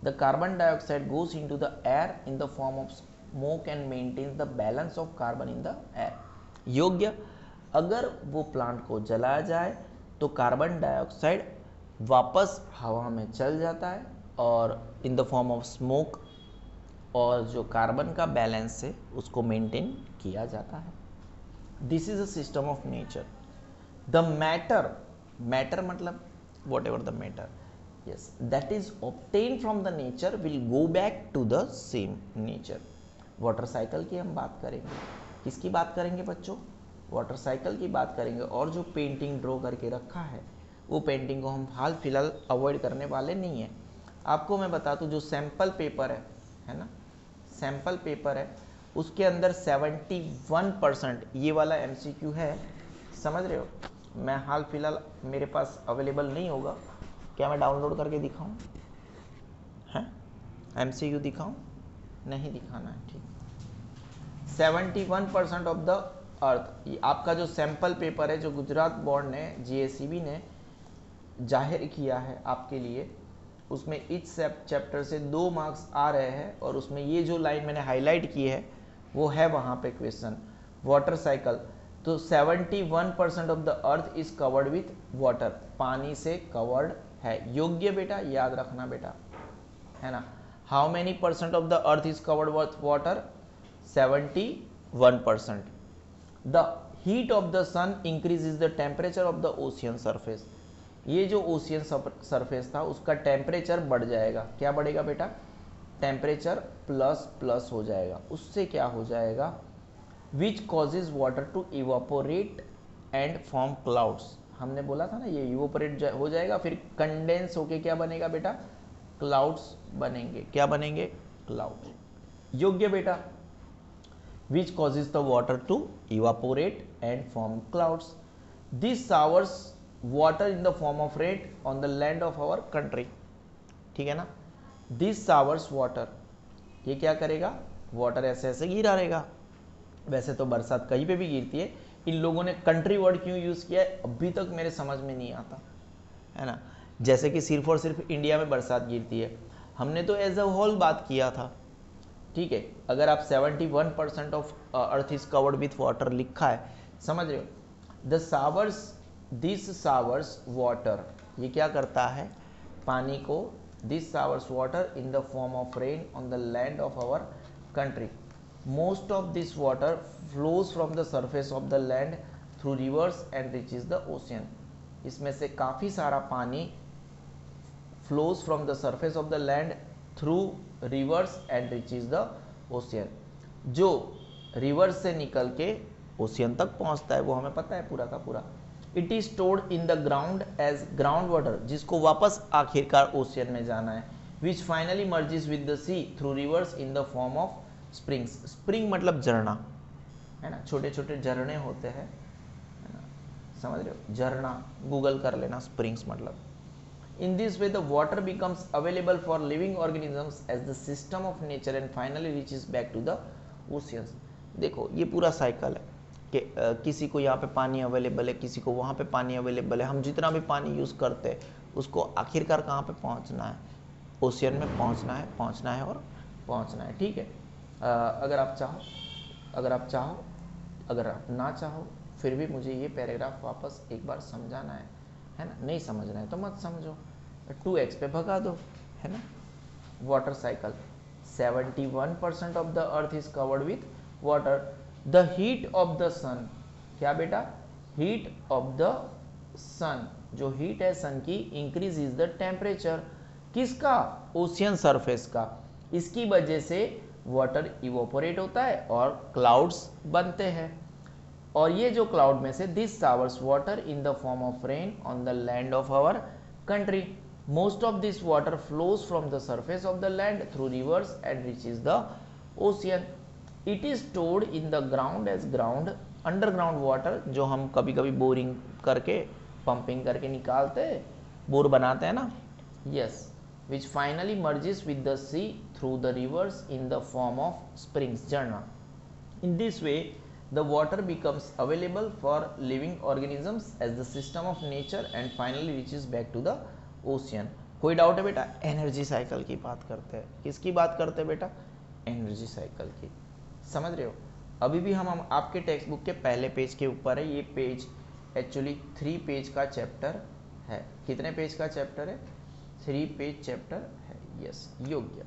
the carbon dioxide goes into the air in the form of smoke and maintains the balance of carbon in the air. Yogya, अगर वो प्लांट को जलाया जाए तो कार्बन डाइऑक्साइड वापस हवा में चल जाता है और इन द फॉर्म ऑफ स्मोक, और जो कार्बन का बैलेंस है उसको मेंटेन किया जाता है। This is a system of nature. The matter मतलब whatever the matter, yes, that is obtained from the nature will go back to the same nature। Water cycle की हम बात करेंगे। किसकी बात करेंगे बच्चों? वाटर साइकिल की बात करेंगे। और जो पेंटिंग ड्रॉ करके रखा है वो पेंटिंग को हम हाल फिलहाल अवॉइड करने वाले नहीं है। आपको मैं बता दूं, जो सैंपल पेपर है ना, सैंपल पेपर है, उसके अंदर 71% ये वाला MCQ है, समझ रहे हो। मैं हाल फिलहाल मेरे पास अवेलेबल नहीं होगा, क्या मैं डाउनलोड करके दिखाऊं? हैं MCQ दिखाऊं? नहीं दिखाना है, ठीक। 71% ऑफ द अर्थ, ये आपका जो सैंपल पेपर है जो गुजरात बोर्ड ने GACB ने जाहिर किया है आपके लिए, उसमें इच चैप्टर से 2 मार्क्स आ रहे हैं और उसमें ये जो लाइन मैंने हाईलाइट की है वो है वहाँ पे क्वेश्चन वाटर साइकिल। तो 71% of the earth is covered with water, पानी से कवर्ड है। योग्य बेटा, याद रखना बेटा, है ना। How many percent of the earth is covered with water? 71%। The heat of the sun increases the temperature of the ocean surface, ये जो ओशियन सरफेस था उसका टेम्परेचर बढ़ जाएगा। क्या बढ़ेगा बेटा? टेम्परेचर प्लस हो जाएगा। उससे क्या हो जाएगा? Which causes water to evaporate and form clouds, हमने बोला था ना ये इवापोरेट हो जाएगा, फिर कंडेंस होके क्या बनेगा बेटा? क्लाउड्स बनेंगे। क्या बनेंगे? क्लाउड्स। योग्य बेटा। Which causes the water to evaporate and form clouds? This showers water in the form of rain on the land of our country, ठीक है ना। दिस शावर्स वाटर, ये क्या करेगा? वाटर ऐसे ऐसे गिरा रहेगा। वैसे तो बरसात कहीं पे भी गिरती है, इन लोगों ने कंट्री वर्ड क्यों यूज किया है अभी तक मेरे समझ में नहीं आता, है ना। जैसे कि सिर्फ और सिर्फ इंडिया में बरसात गिरती है, हमने तो एज अ होल बात किया था, ठीक है। अगर आप 71% of earth is covered with water लिखा है, समझ रहे हो। The showers, this showers water, ये क्या करता है? पानी को, this showers water in the form of rain on the land of our country. Most of this water flows from the surface of the land through rivers and reaches the ocean। इसमें से काफ़ी सारा पानी flows from the surface of the land through rivers and reaches the ocean। जो reverse से निकल के ocean तक पहुंचता है वो हमें पता है पूरा का पूरा। It is stored in the ground as ground water, जिसको वापस आखिरकार ओशियन में जाना है। Which finally merges with the sea through rivers in the form of springs. Spring मतलब झरना, है ना, छोटे छोटे झरने होते हैं, है ना, समझ रहे हो। झरना गूगल कर लेना, स्प्रिंग्स मतलब। In this way the water becomes available for living organisms as the system of nature and finally reaches back to the oceans. देखो ये पूरा साइकिल है कि किसी को यहाँ पे पानी अवेलेबल है, किसी को वहाँ पे पानी अवेलेबल है। हम जितना भी पानी यूज़ करते हैं उसको आखिरकार कहाँ पे पहुँचना है? ओशियन में पहुँचना है और पहुँचना है, ठीक है। अगर आप चाहो, अगर आप ना चाहो, फिर भी मुझे ये पैराग्राफ वापस एक बार समझाना है ना। नहीं समझना है तो मत समझो, 2x पे भगा दो, है ना। Water cycle, 71% of the earth is covered with water. The heat of the sun, क्या बेटा? हीट ऑफ द सन, जो हीट है सन की, इंक्रीज इज द टेम्परेचर, किसका? ओशियन सरफेस का। इसकी वजह से वाटर इवोपोरेट होता है और क्लाउड्स बनते हैं। और ये जो क्लाउड में से, this showers water in the form of rain on the land of our country. Most of this water flows from the surface of the land through rivers and reaches the ocean. It is stored in the ground as ground underground water, जो हम कभी कभी boring करके pumping करके निकालते हैं, bore बनाते हैं ना, yes, which finally merges with the sea through the rivers in the form of springs, झरना। In this way the water becomes available for living organisms as the system of nature and finally reaches back to the ocean. कोई doubt है बेटा? Energy cycle की बात करते हैं। किसकी बात करते हैं बेटा? एनर्जी साइकिल की। समझ रहे हो? अभी भी हम आपके टेक्स्ट बुक के पहले पेज के ऊपर है। ये पेज एक्चुअली 3 पेज का चैप्टर है। कितने पेज का चैप्टर है? 3 पेज चैप्टर है, यस, योग्य।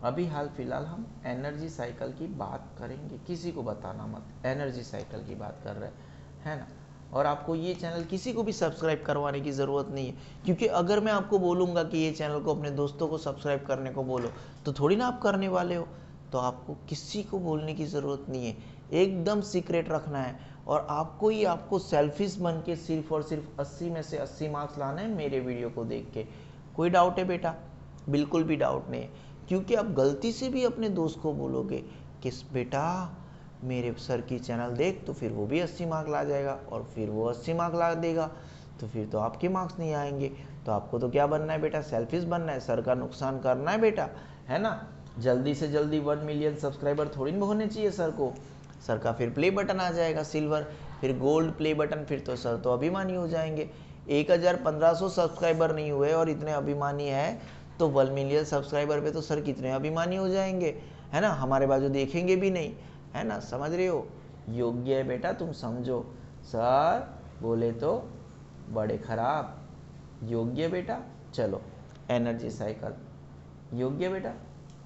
अभी हाल फिलहाल हम एनर्जी साइकिल की बात करेंगे, किसी को बताना मत, एनर्जी साइकिल की बात कर रहे हैं ना। और आपको ये चैनल किसी को भी सब्सक्राइब करवाने की ज़रूरत नहीं है, क्योंकि अगर मैं आपको बोलूँगा कि ये चैनल को अपने दोस्तों को सब्सक्राइब करने को बोलो तो थोड़ी ना आप करने वाले हो। तो आपको किसी को बोलने की ज़रूरत नहीं है, एकदम सीक्रेट रखना है। और आपको सेल्फिश बन के सिर्फ और सिर्फ 80 में से 80 मार्क्स लाना है मेरे वीडियो को देख के। कोई डाउट है बेटा? बिल्कुल भी डाउट नहीं है, क्योंकि आप गलती से भी अपने दोस्त को बोलोगे कि बेटा मेरे सर की चैनल देख, तो फिर वो भी 80 मार्क ला जाएगा, और फिर वो 80 मार्क ला देगा, तो फिर तो आपके मार्क्स नहीं आएंगे। तो आपको तो क्या बनना है बेटा? सेल्फिश बनना है, सर का नुकसान करना है बेटा, है ना। जल्दी से जल्दी 1 मिलियन सब्सक्राइबर थोड़ी ना होने चाहिए सर को। सर का फिर प्ले बटन आ जाएगा सिल्वर, फिर गोल्ड प्ले बटन, फिर तो सर तो अभिमानी हो जाएंगे। 1500 सब्सक्राइबर नहीं हुए और इतने अभिमानी है, तो 1 मिलियन सब्सक्राइबर पे तो सर कितने अभिमानी हो जाएंगे, है ना। हमारे बाजू देखेंगे भी नहीं, है ना। समझ रहे हो? योग्य है बेटा, तुम समझो। सर बोले तो बड़े खराब, योग्य बेटा। चलो, एनर्जी साइकिल योग्य बेटा।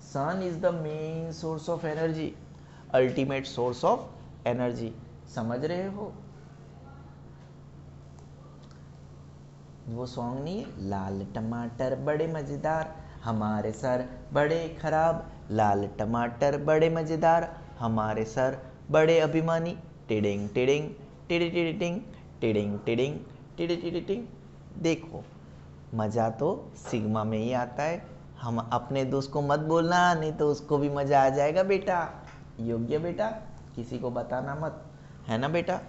Sun is the main source of energy, ultimate source of energy. समझ रहे हो? वो सॉन्ग नहीं है, लाल टमाटर बड़े मजेदार, हमारे सर बड़े खराब, लाल टमाटर बड़े मजेदार, हमारे सर बड़े अभिमानी, टिडिंग टिडिंग टिडी टिडी टिंग, टिडिंग टिडिंग टिडी टिडी टिंग। देखो, मज़ा तो सिग्मा में ही आता है। हम अपने दोस्त को मत बोलना, नहीं तो उसको भी मज़ा आ जाएगा बेटा। योग्य बेटा, किसी को बताना मत, है ना बेटा।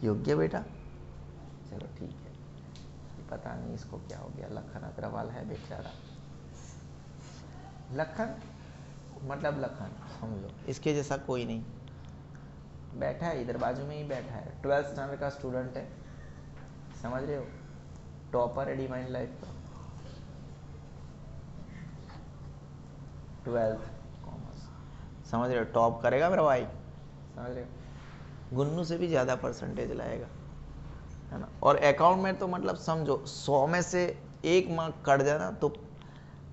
योग्य बेटा। चलो ठीक है, पता नहीं इसको क्या हो गया, लखन अग्रवाल है बेचारा। लखन मतलब लखन, समझो, इसके जैसा कोई नहीं। बैठा है इधर बाजू में ही बैठा है, 12th स्टैंडर्ड का स्टूडेंट है, समझ रहे हो, टॉपर है डिवाइन लाइफ का, 12th कॉमर्स, समझ रहे हो, टॉप करेगा मेरा भाई, समझ रहे हो, गुन्नू से भी ज़्यादा परसेंटेज लाएगा, है ना। और अकाउंट में तो मतलब समझो 100 में से 1 मार्क कट जाना तो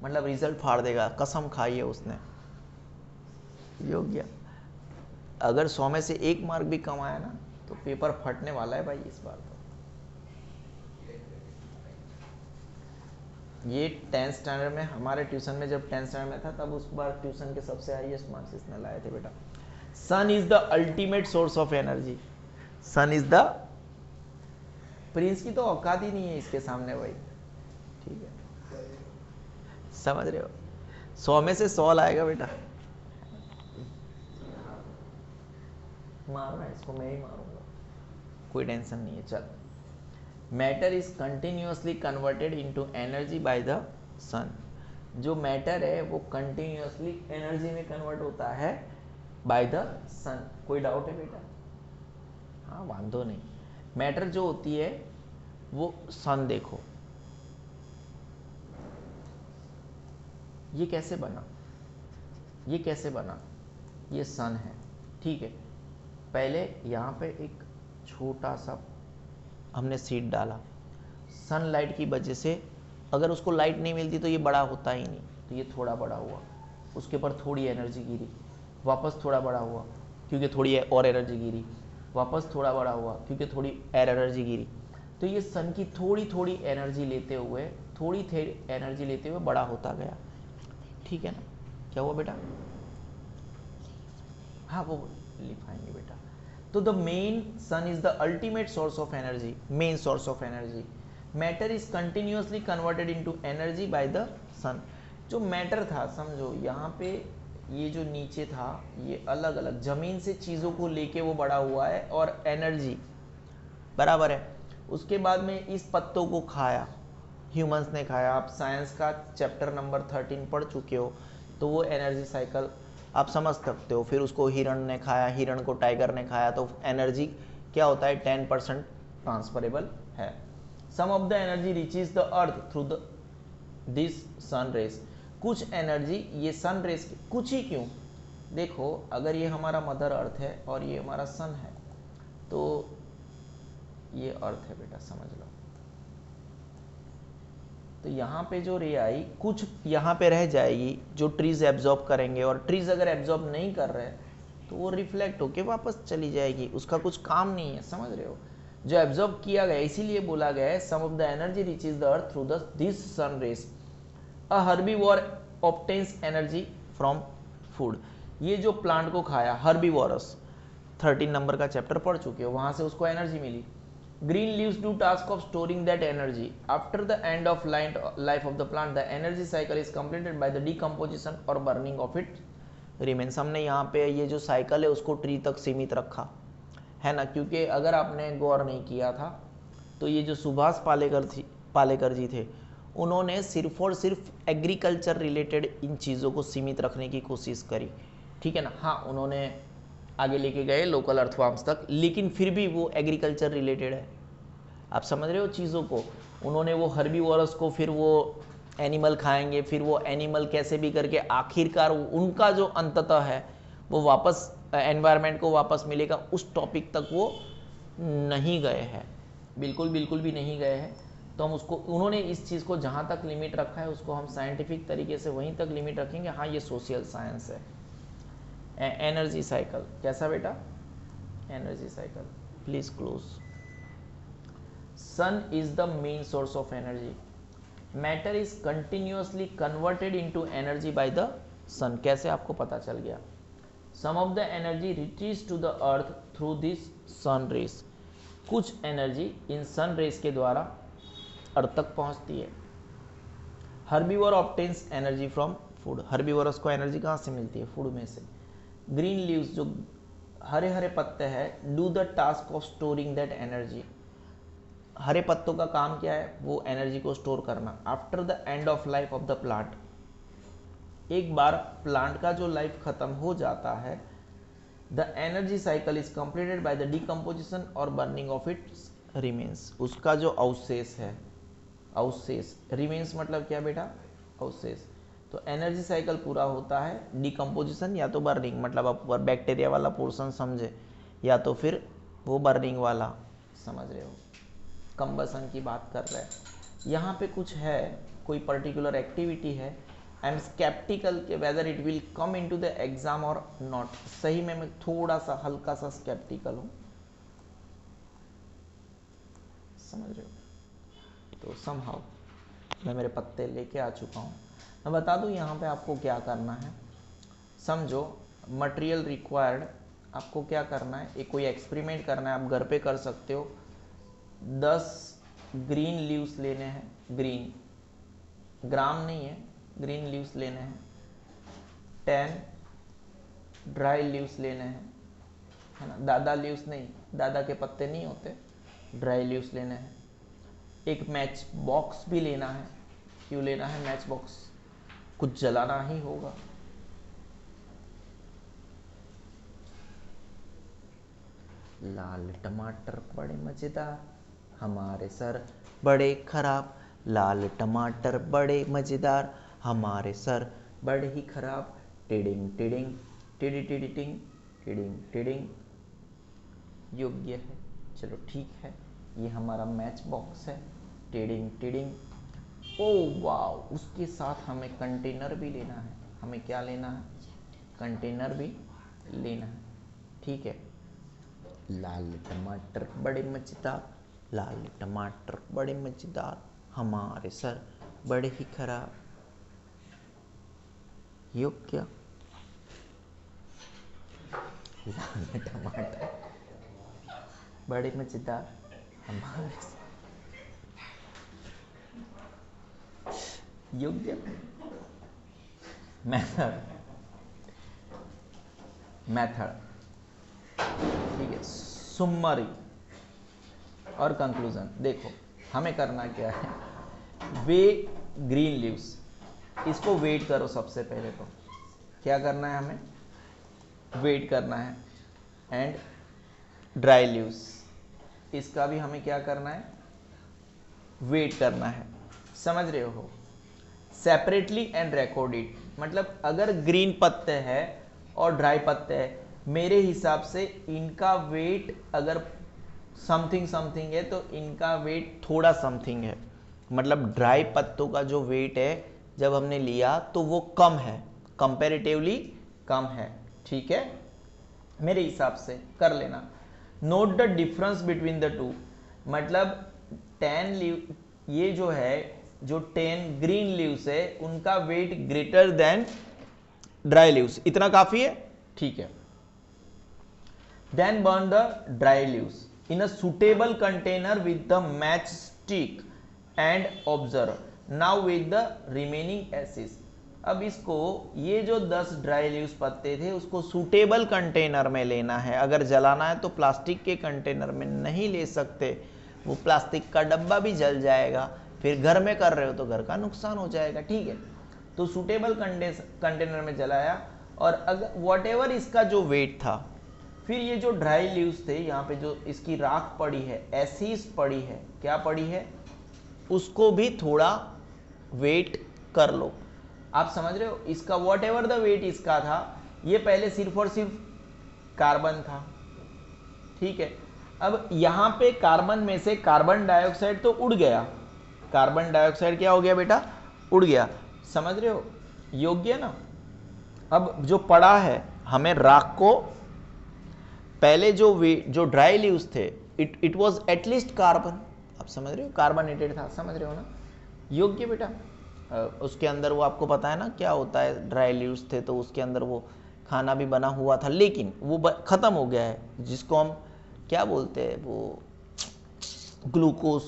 मतलब रिजल्ट फाड़ देगा, कसम खाई है उसने। योग्य, अगर 100 में से 1 मार्क भी कम आया ना तो पेपर फटने वाला है भाई इस बार तो। ये 10th स्टैंडर्ड में हमारे ट्यूशन में, जब 10th स्टैंडर्ड में था तब उस बार ट्यूशन के सबसे हाईएस्ट मार्क्स इसने लाए थे बेटा। Sun is the ultimate source of energy, sun is the, prince की तो औकात ही नहीं है इसके सामने भाई, ठीक है, समझ रहे हो। 100 में से 100 लाएगा बेटा। मारना इसको, मैं ही मारूंगा, कोई टेंशन नहीं है। चल, matter is continuously converted into energy by the sun. जो मैटर है वो कंटिन्यूअसली एनर्जी में कन्वर्ट होता है बाय द सन। कोई डाउट है बेटा? हाँ, वांधो नहीं। मैटर जो होती है वो सन, देखो ये कैसे बना, ये कैसे बना, ये सन है, ठीक है। पहले यहाँ पे एक छोटा सा हमने सीड डाला, सनलाइट की वजह से अगर उसको लाइट नहीं मिलती तो ये बड़ा होता ही नहीं, तो ये थोड़ा बड़ा हुआ, उसके ऊपर थोड़ी एनर्जी गिरी, वापस थोड़ा बड़ा हुआ क्योंकि थोड़ी और एनर्जी गिरी, वापस थोड़ा बड़ा हुआ क्योंकि थोड़ी और एनर्जी गिरी। तो ये सन की थोड़ी थोड़ी एनर्जी लेते हुए, थोड़ी थोड़ी एनर्जी लेते हुए बड़ा होता गया, ठीक है ना। क्या हुआ बेटा? हाँ, वो लिखाएंगे बेटा। तो the main sun is the ultimate source of energy, main source of energy. Matter is continuously converted into energy by the sun. जो मैटर था, समझो यहाँ पे ये जो नीचे था ये अलग अलग जमीन से चीज़ों को लेके वो बड़ा हुआ है, और एनर्जी बराबर है। उसके बाद में इस पत्तों को खाया, ह्यूमंस ने खाया। आप साइंस का चैप्टर नंबर 13 पढ़ चुके हो, तो वो एनर्जी साइकिल आप समझ सकते हो। फिर उसको हिरण ने खाया, हिरण को टाइगर ने खाया, तो एनर्जी क्या होता है, 10% ट्रांसफरेबल है। Some of the energy reaches the earth through the this sun rays. कुछ एनर्जी ये सन रेस, कुछ ही क्यों, देखो अगर ये हमारा मदर अर्थ है और ये हमारा सन है, तो ये अर्थ है बेटा, समझ लो। तो यहाँ पे जो रे आई, कुछ यहाँ पे रह जाएगी जो ट्रीज एब्जॉर्ब करेंगे, और ट्रीज अगर एब्जॉर्ब नहीं कर रहे तो वो रिफ्लेक्ट होके वापस चली जाएगी, उसका कुछ काम नहीं है, समझ रहे हो। जो एब्जॉर्ब किया गया, इसीलिए बोला गया है some of the energy reaches the earth through this sun rays. A herbivore obtains energy from food. ये जो प्लांट को खाया, हर्बीवोरस, 13 नंबर का चैप्टर पढ़ चुके हो, वहां से उसको एनर्जी मिली। Green leaves do task of storing that energy. After the end of life of the plant, the energy cycle is completed by the decomposition or burning of its remains. हमने यहाँ पे ये जो साइकिल है उसको tree तक सीमित रखा है ना, क्योंकि अगर आपने गौर नहीं किया था तो ये जो सुभाष पालेकर जी थे, उन्होंने सिर्फ और सिर्फ एग्रीकल्चर रिलेटेड इन चीज़ों को सीमित रखने की कोशिश करी, ठीक है ना। हाँ, उन्होंने आगे लेके गए लोकल अर्थफॉर्म्स तक, लेकिन फिर भी वो एग्रीकल्चर रिलेटेड है, आप समझ रहे हो चीज़ों को। उन्होंने वो हर्बीवोरस को, फिर वो एनिमल खाएंगे, फिर वो एनिमल कैसे भी करके आखिरकार उनका जो अंततः है वो वापस एनवायरनमेंट को वापस मिलेगा, उस टॉपिक तक वो नहीं गए हैं, बिल्कुल बिल्कुल भी नहीं गए हैं। तो हम उसको, उन्होंने इस चीज़ को जहाँ तक लिमिट रखा है उसको हम साइंटिफिक तरीके से वहीं तक लिमिट रखेंगे। हाँ, ये सोशल साइंस है। एनर्जी साइकिल कैसा बेटा, energy cycle, please close. Sun is the main source of energy. Matter is continuously converted into energy by the sun. कैसे आपको पता चल गया। Some of the energy reaches to the earth through this sun rays. कुछ energy इन sun rays के द्वारा earth तक पहुंचती है। Herbivore obtains energy from food. Herbivores को एनर्जी कहाँ से मिलती है, फूड में से। ग्रीन लीव्स, जो हरे हरे पत्ते हैं, do the task of storing that energy. हरे पत्तों का काम क्या है, वो एनर्जी को स्टोर करना। After the end of life of the plant, एक बार प्लांट का जो लाइफ खत्म हो जाता है, the energy cycle is completed by the decomposition और बर्निंग ऑफ इट्स रिमेन्स। उसका जो अवशेष है, अवशेष, रिमेन्स मतलब क्या बेटा, अवशेष। तो एनर्जी साइकिल पूरा होता है डिकम्पोजिशन या तो बर्निंग, मतलब आप बैक्टीरिया वाला पोर्शन समझे, या तो फिर वो बर्निंग वाला, समझ रहे हो, कंबसन की बात कर रहे हैं। यहाँ पे कुछ है, कोई पर्टिकुलर एक्टिविटी है। आई एम स्केप्टिकल के whether it will come into the exam और नॉट। सही में मैं थोड़ा सा हल्का सा स्केप्टिकल हूँ, समझ रहे हो। तो समहाउ मैं मेरे पत्ते लेके आ चुका हूँ। मैं बता दूँ यहाँ पे आपको क्या करना है, समझो। मटेरियल रिक्वायर्ड, आपको क्या करना है, एक कोई एक्सपेरिमेंट करना है, आप घर पे कर सकते हो। 10 ग्रीन लीव्स लेने हैं, ग्रीन, ग्राम नहीं है, ग्रीन लीव्स लेने हैं। 10 ड्राई लीव्स लेने हैं, है ना। दादा लीव्स नहीं, दादा के पत्ते नहीं होते, ड्राई लीव्स लेने हैं। एक मैच बॉक्स भी लेना है। क्यों लेना है मैच बॉक्स, कुछ जलाना ही होगा। लाल टमाटर बड़े मजेदार, हमारे सर बड़े खराब। लाल टमाटर बड़े मजेदार, हमारे सर बड़े ही खराब। टिडिंग टिडिंग टिडी टिडी टिंग, टिडिंग टिडिंग। योग्य है, चलो ठीक है। ये हमारा मैच बॉक्स है, टिडिंग टिडिंग। ओ वाह, उसके साथ हमें कंटेनर भी लेना है। हमें क्या लेना है, कंटेनर भी लेना है, ठीक है। लाल टमाटर बड़े मजेदार, लाल टमाटर बड़े मजेदार, हमारे सर बड़े ही खराब। योग्य। लाल टमाटर बड़े मजेदार, हमारे योग्य। मेथड, मेथड, ठीक है। सुम्मरी, और कंक्लूजन। देखो हमें करना क्या है, वे ग्रीन लीव्स, इसको वेट करो। सबसे पहले तो क्या करना है, हमें वेट करना है। एंड ड्राई लीव्स, इसका भी हमें क्या करना है, वेट करना है। समझ रहे हो, सेपरेटली एंड रिकॉर्ड इट। मतलब अगर ग्रीन पत्ते हैं और ड्राई पत्ते हैं, मेरे हिसाब से इनका वेट अगर समथिंग समथिंग है तो इनका वेट थोड़ा समथिंग है। मतलब ड्राई पत्तों का जो वेट है जब हमने लिया तो वो कम है, कंपैरेटिवली कम है। ठीक है, मेरे हिसाब से कर लेना। Note the difference between the two, मतलब 10 लीव, ये जो है जो 10 ग्रीन लीव्स है उनका weight greater than dry leaves, इतना काफी है। ठीक है, then burn the dry leaves in a suitable container with the match stick and observe now with the remaining acids. अब इसको, ये जो 10 ड्राई लीव्स पत्ते थे उसको सूटेबल कंटेनर में लेना है। अगर जलाना है तो प्लास्टिक के कंटेनर में नहीं ले सकते, वो प्लास्टिक का डब्बा भी जल जाएगा, फिर घर में कर रहे हो तो घर का नुकसान हो जाएगा। ठीक है, तो सूटेबल कंटेनर में जलाया। और अगर वॉटेवर इसका जो वेट था, फिर ये जो ड्राई लीव्स थे, यहाँ पे जो इसकी राख पड़ी है, एसिड्स पड़ी है, क्या पड़ी है, उसको भी थोड़ा वेट कर लो। आप समझ रहे हो, इसका वॉट एवर द वेट इसका था, ये पहले सिर्फ और सिर्फ कार्बन था। ठीक है, अब यहां पे कार्बन में से कार्बन डाइऑक्साइड तो उड़ गया, कार्बन डाइऑक्साइड क्या हो गया बेटा, उड़ गया। समझ रहे हो, योग्य ना। अब जो पड़ा है, हमें राख को, पहले जो ड्राई लीव्स थे, इट वाज एटलीस्ट कार्बन, आप समझ रहे हो, कार्बनेटेड था, समझ रहे हो ना, योग्य बेटा। उसके अंदर वो आपको पता है ना क्या होता है, ड्राई लीव्स थे तो उसके अंदर वो खाना भी बना हुआ था, लेकिन वो खत्म हो गया है, जिसको हम क्या बोलते हैं, वो ग्लूकोज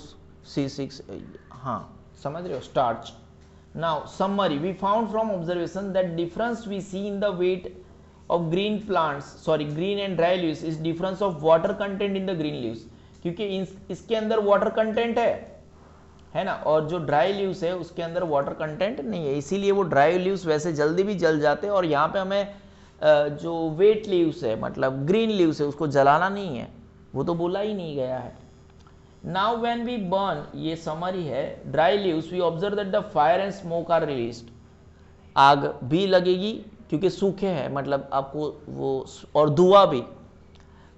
C6, हाँ समझ रहे हो, starch. Now summary, we found from observation that difference we see in the weight of green plants, sorry green and dry leaves is difference of water content in the green leaves, क्योंकि इसके अंदर water content है ना, और जो dry leaves है उसके अंदर वाटर कंटेंट नहीं है, इसीलिए वो ड्राई लीव्स वैसे जल्दी भी जल जाते हैं। और यहाँ पे हमें जो वेट लीव्स है, मतलब ग्रीन लीव्स है, उसको जलाना नहीं है, वो तो बोला ही नहीं गया है। नाउ व्हेन वी बर्न, ये समरी है, dry leaves we observe that the fire and smoke are released, आग भी लगेगी क्योंकि सूखे हैं, मतलब आपको वो, और धुआं भी,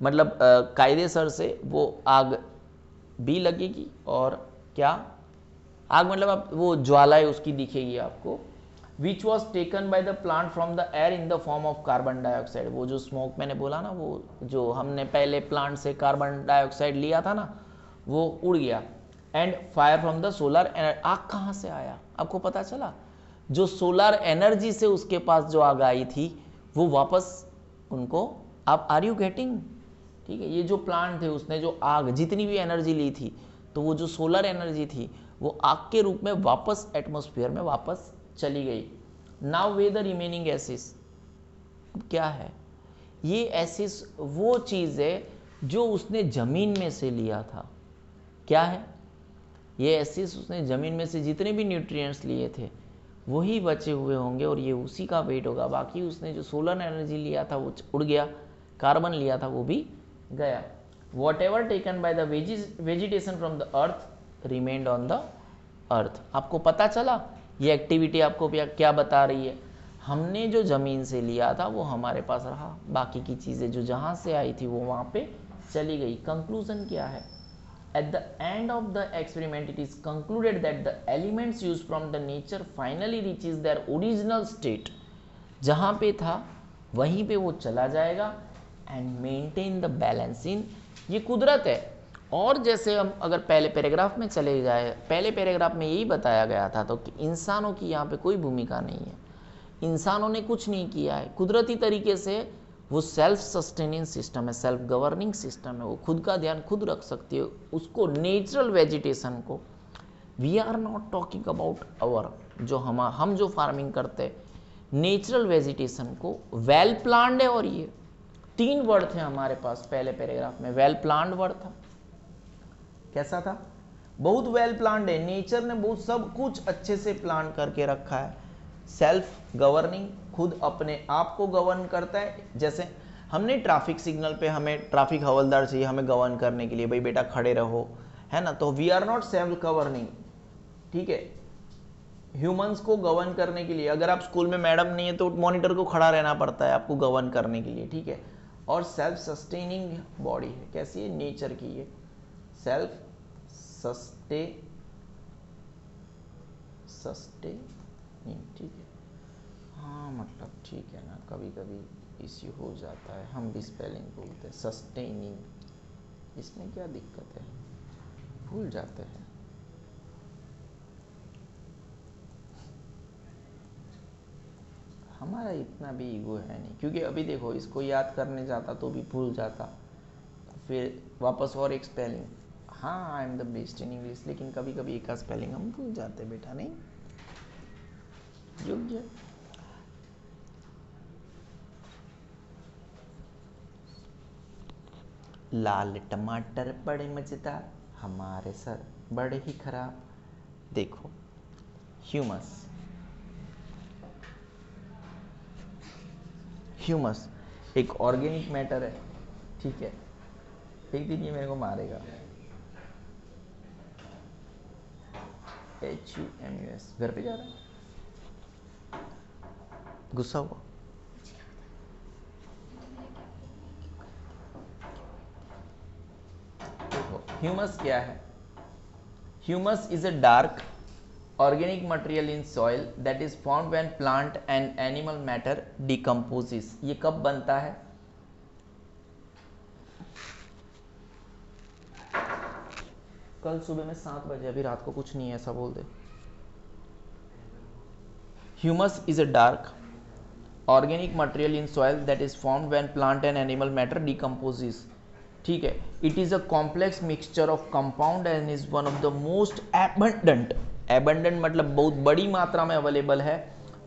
मतलब कायदेसर से वो आग भी लगेगी। और क्या आग, मतलब आप वो ज्वालाएं उसकी दिखेगी आपको। Which was taken by the plant from the air in the form of carbon dioxide, वो जो स्मोक मैंने बोला ना, वो जो हमने पहले प्लांट से कार्बन डाइऑक्साइड लिया था ना, वो उड़ गया। And fire from the solar energy, आग कहाँ से आया आपको पता चला, जो सोलर एनर्जी से उसके पास जो आग आई थी वो वापस उनको, आप आर यू गेटिंग, ठीक है, ये जो प्लांट थे उसने जो आग, जितनी भी एनर्जी ली थी, तो वो जो सोलर एनर्जी थी वो आग के रूप में वापस एटमॉस्फेयर में वापस चली गई। Now way the remaining acids, क्या है ये एसिड्स, वो चीज़ है जो उसने जमीन में से लिया था। क्या है ये एसिड्स, उसने जमीन में से जितने भी न्यूट्रिएंट्स लिए थे वही बचे हुए होंगे और ये उसी का वेट होगा। बाकी उसने जो सोलर एनर्जी लिया था वो उड़ गया, कार्बन लिया था वो भी गया। What ever taken by the vegetation from the earth remained on the earth. आपको पता चला ये एक्टिविटी आपको क्या बता रही है, हमने जो ज़मीन से लिया था वो हमारे पास रहा, बाकी की चीज़ें जो जहाँ से आई थी वो वहाँ पे चली गई। कंक्लूजन क्या है, at the end of the experiment it is concluded that the elements used from the nature finally reaches their original state, जहाँ पे था वहीं पे वो चला जाएगा, and maintain the balance in, ये कुदरत है। और जैसे हम अगर पहले पैराग्राफ में चले जाए, पहले पैराग्राफ में यही बताया गया था तो कि इंसानों की यहाँ पे कोई भूमिका नहीं है, इंसानों ने कुछ नहीं किया है, कुदरती तरीके से वो सेल्फ सस्टेनिंग सिस्टम है, सेल्फ गवर्निंग सिस्टम है, वो खुद का ध्यान खुद रख सकती है। उसको नेचुरल वेजिटेशन को, we are not talking about our, जो हम जो फार्मिंग करते हैं, नेचुरल वेजिटेशन को वेल प्लान्ड है। और ये 3 वर्ड थे हमारे पास पहले पैराग्राफ में, वेल प्लान्ड वर्ड था, कैसा था, बहुत वेल प्लान्ड है, नेचर ने बहुत सब कुछ अच्छे से प्लान करके रखा है। सेल्फ गवर्निंग, खुद अपने आप को गवर्न करता है। जैसे हमने ट्रैफिक सिग्नल पे हमें ट्रैफिक हवलदार चाहिए हमें गवर्न करने के लिए, भाई बेटा खड़े रहो, है ना, तो we are not self governing, ठीक है। ह्यूमंस को गवर्न करने के लिए अगर आप स्कूल में मैडम नहीं है तो मॉनिटर को खड़ा रहना पड़ता है आपको गवर्न करने के लिए, ठीक है। और सेल्फ सस्टेनिंग बॉडी है, कैसी है, नेचर की है, सेल्फ सस्टेनिंग, ठीक है। हाँ मतलब ठीक है ना, कभी कभी इश्यू हो जाता है, हम भी स्पेलिंग बोलते हैं सस्टेनिंग, इसमें क्या दिक्कत है, भूल जाते हैं। हमारा इतना भी ईगो है नहीं, क्योंकि अभी देखो इसको याद करने जाता तो भी भूल जाता, फिर वापस और एक स्पेलिंग, हाँ I am the best in English, लेकिन कभी कभी एक का स्पेलिंग हम भूल जाते बेटा, नहीं योग्य। लाल टमाटर बड़े मजेदार, हमारे सर बड़े ही खराब। देखो ह्यूमस, ह्यूमस एक ऑर्गेनिक मैटर है, ठीक है। एक दिन ये मेरे को मारेगा, HUMUS, घर पे जा रहा है, गुस्सा हुआ। देखो ह्यूमस क्या है, humus is a dark organic material in soil that is formed when plant and animal matter decomposes। ये कब बनता है, कल सुबह में 7 बजे, अभी रात को कुछ नहीं है ऐसा बोल दे। Humus is a dark organic material in soil that is formed when plant and animal matter decomposes, ठीक है। It is a complex mixture of compound and is one of the most abundant, abundant मतलब बहुत बड़ी मात्रा में available है,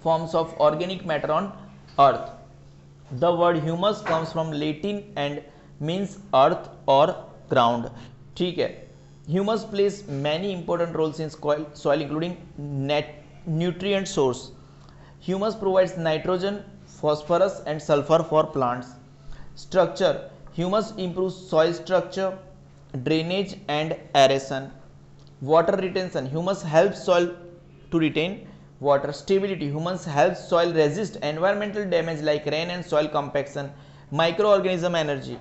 forms of organic matter on earth. The word humus comes from Latin and means earth और ground, ठीक है। Humus plays many important roles in soil including nutrient source. Humus provides nitrogen, phosphorus and sulfur for plants. Structure, humus improves soil structure, drainage and aeration. Water retention, humus helps soil to retain water. Stability, humus helps soil resist environmental damage like rain and soil compaction. Microorganism energy,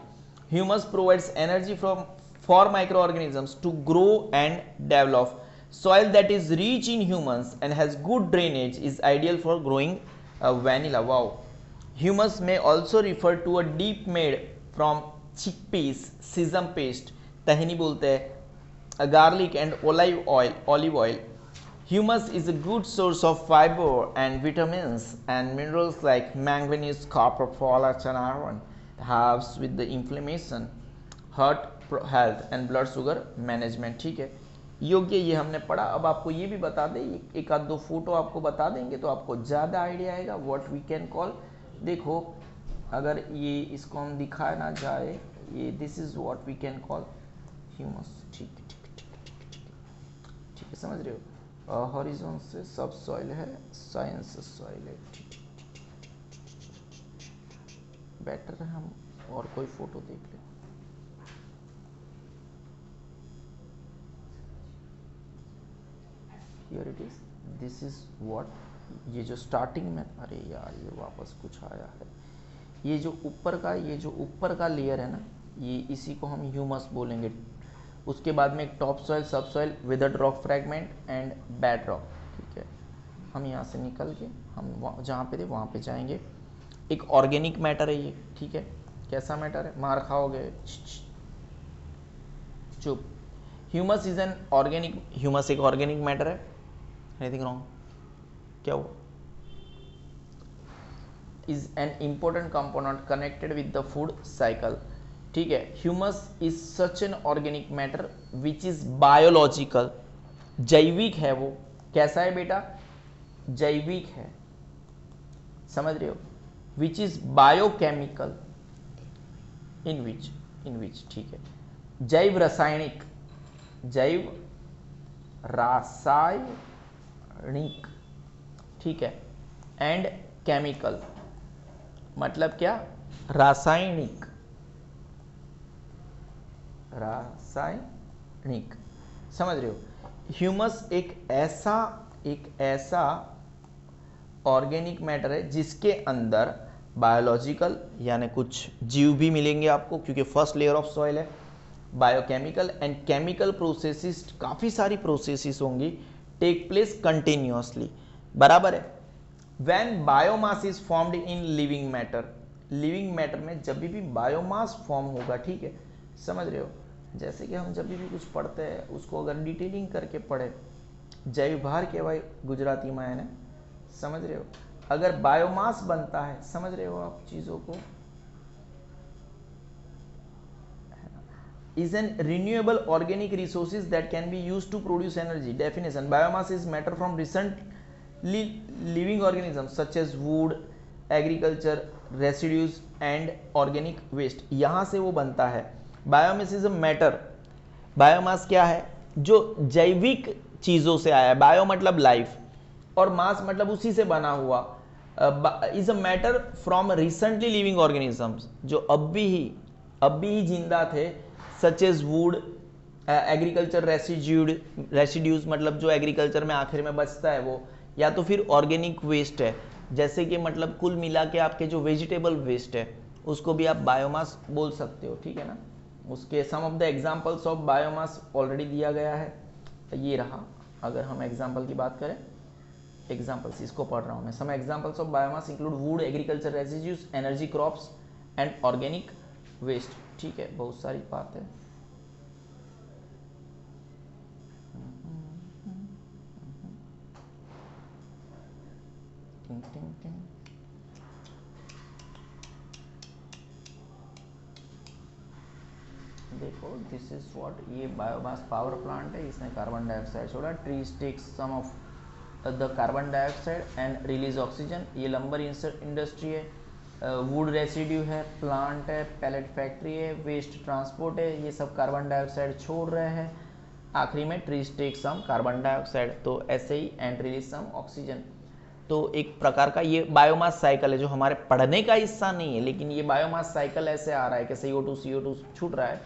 humus provides energy for microorganisms to grow and develop. Soil that is rich in humus and has good drainage is ideal for growing vanilla. Wow. Humus may also refer to a deep made from chickpeas, sesame paste, tahini bolte hai, garlic and olive oil. Humus is a good source of fiber and vitamins and minerals like manganese, copper, folate and iron. Helps with the inflammation, heart health and blood sugar management, ठीक है। योग्य ये हमने पढ़ा। अब आपको ये भी बता दें, एक आध दो फोटो आपको बता देंगे तो आपको ज़्यादा आइडिया आएगा व्हाट वी कैन कॉल। देखो अगर ये इसको हम दिखाया ना जाए, ये this is what we can call humus, ठीक है ठीक है ठीक है ठीक है ठीक है, समझ रहे हो। हॉरिजॉन से सब सॉइल है, साइंस सॉइल है, ठीक बेटर है हम और कोई फोटो देख लें। Here it is, this is what, ये जो स्टार्टिंग में, अरे यार ये वापस कुछ आया है, ये जो ऊपर का लेयर है ना, ये इसी को हम ह्यूमस बोलेंगे। उसके बाद में एक टॉप सॉइल, सब soil, withered rock fragment and bed rock, ठीक है। हम यहाँ से निकल के हम जहाँ पे थे वहाँ पे जाएंगे। एक ऑर्गेनिक मैटर है ये, ठीक है। कैसा मैटर है, मार खाओगे, चुप। Humus is an organic, humus एक ऑर्गेनिक मैटर है। एनीथिंग रॉन्ग, क्या हुआ? Is an important component connected with the food cycle, ठीक है। Humus is such an organic matter which is biological, जैविक है वो। कैसा है बेटा? जैविक है, समझ रहे हो। विच इज बायोकेमिकल, इन विच, ठीक है। जैव रासायनिक, जैव रासायनिक, ठीक है, एंड केमिकल, मतलब क्या, रासायनिक, रासायनिक, समझ रहे हो। ह्यूमस एक ऐसा ऑर्गेनिक मैटर है जिसके अंदर बायोलॉजिकल यानी कुछ जीव भी मिलेंगे आपको, क्योंकि फर्स्ट लेयर ऑफ सॉइल है, बायोकेमिकल एंड केमिकल प्रोसेसेस, काफ़ी सारी प्रोसेसेस होंगी, टेक प्लेस कंटिन्यूअसली, बराबर है। When biomass is formed in living matter, living matter में जब भी बायोमास फॉर्म होगा, ठीक है, समझ रहे हो, जैसे कि हम जब भी कुछ पढ़ते हैं उसको अगर डिटेलिंग करके पढ़े, जैव भार के भाई गुजराती में है ना, समझ रहे हो, अगर बायोमास बनता है, समझ रहे हो आप चीज़ों को, is an renewable organic resources that can be used to produce energy. Definition: biomass is matter from recently living organisms such as wood, agriculture residues and organic waste. यहाँ से वो बनता है। Biomass is a matter, biomass क्या है, जो जैविक चीज़ों से आया है, बायो मतलब लाइफ और मास मतलब उसी से बना हुआ, is a matter from recently living organisms, जो अब भी ही जिंदा थे, such as wood, agriculture residues मतलब जो एग्रीकल्चर में आखिर में बचता है वो, या तो फिर ऑर्गेनिक वेस्ट है, जैसे कि मतलब कुल मिला के आपके जो वेजिटेबल वेस्ट है उसको भी आप बायोमास बोल सकते हो, ठीक है ना। उसके some of the examples of biomass already दिया गया है, ये रहा। अगर हम एग्जांपल की बात करें, एग्जांपल्स इसको पढ़ रहा हूँ मैं, some examples of biomass include wood, agriculture residues, energy crops and organic waste, ठीक है, बहुत सारी बात है। देखो दिस इज व्हाट, ये बायोमास पावर प्लांट है, इसने कार्बन डाइऑक्साइड छोड़ा, trees takes some of the carbon dioxide and release oxygen, ये लंबर इंडस्ट्री है, वुड रेसिड्यू है, प्लांट है, पैलेट फैक्ट्री है, वेस्ट ट्रांसपोर्ट है, ये सब कार्बन डाइऑक्साइड छोड़ रहे हैं, आखिरी में trees take some carbon dioxide, तो ऐसे ही एंड रिलीज सम ऑक्सीजन। तो एक प्रकार का ये बायोमास साइकिल है, जो हमारे पढ़ने का हिस्सा नहीं है, लेकिन ये बायोमास साइकिल ऐसे आ रहा है कि CO2 छूट रहा है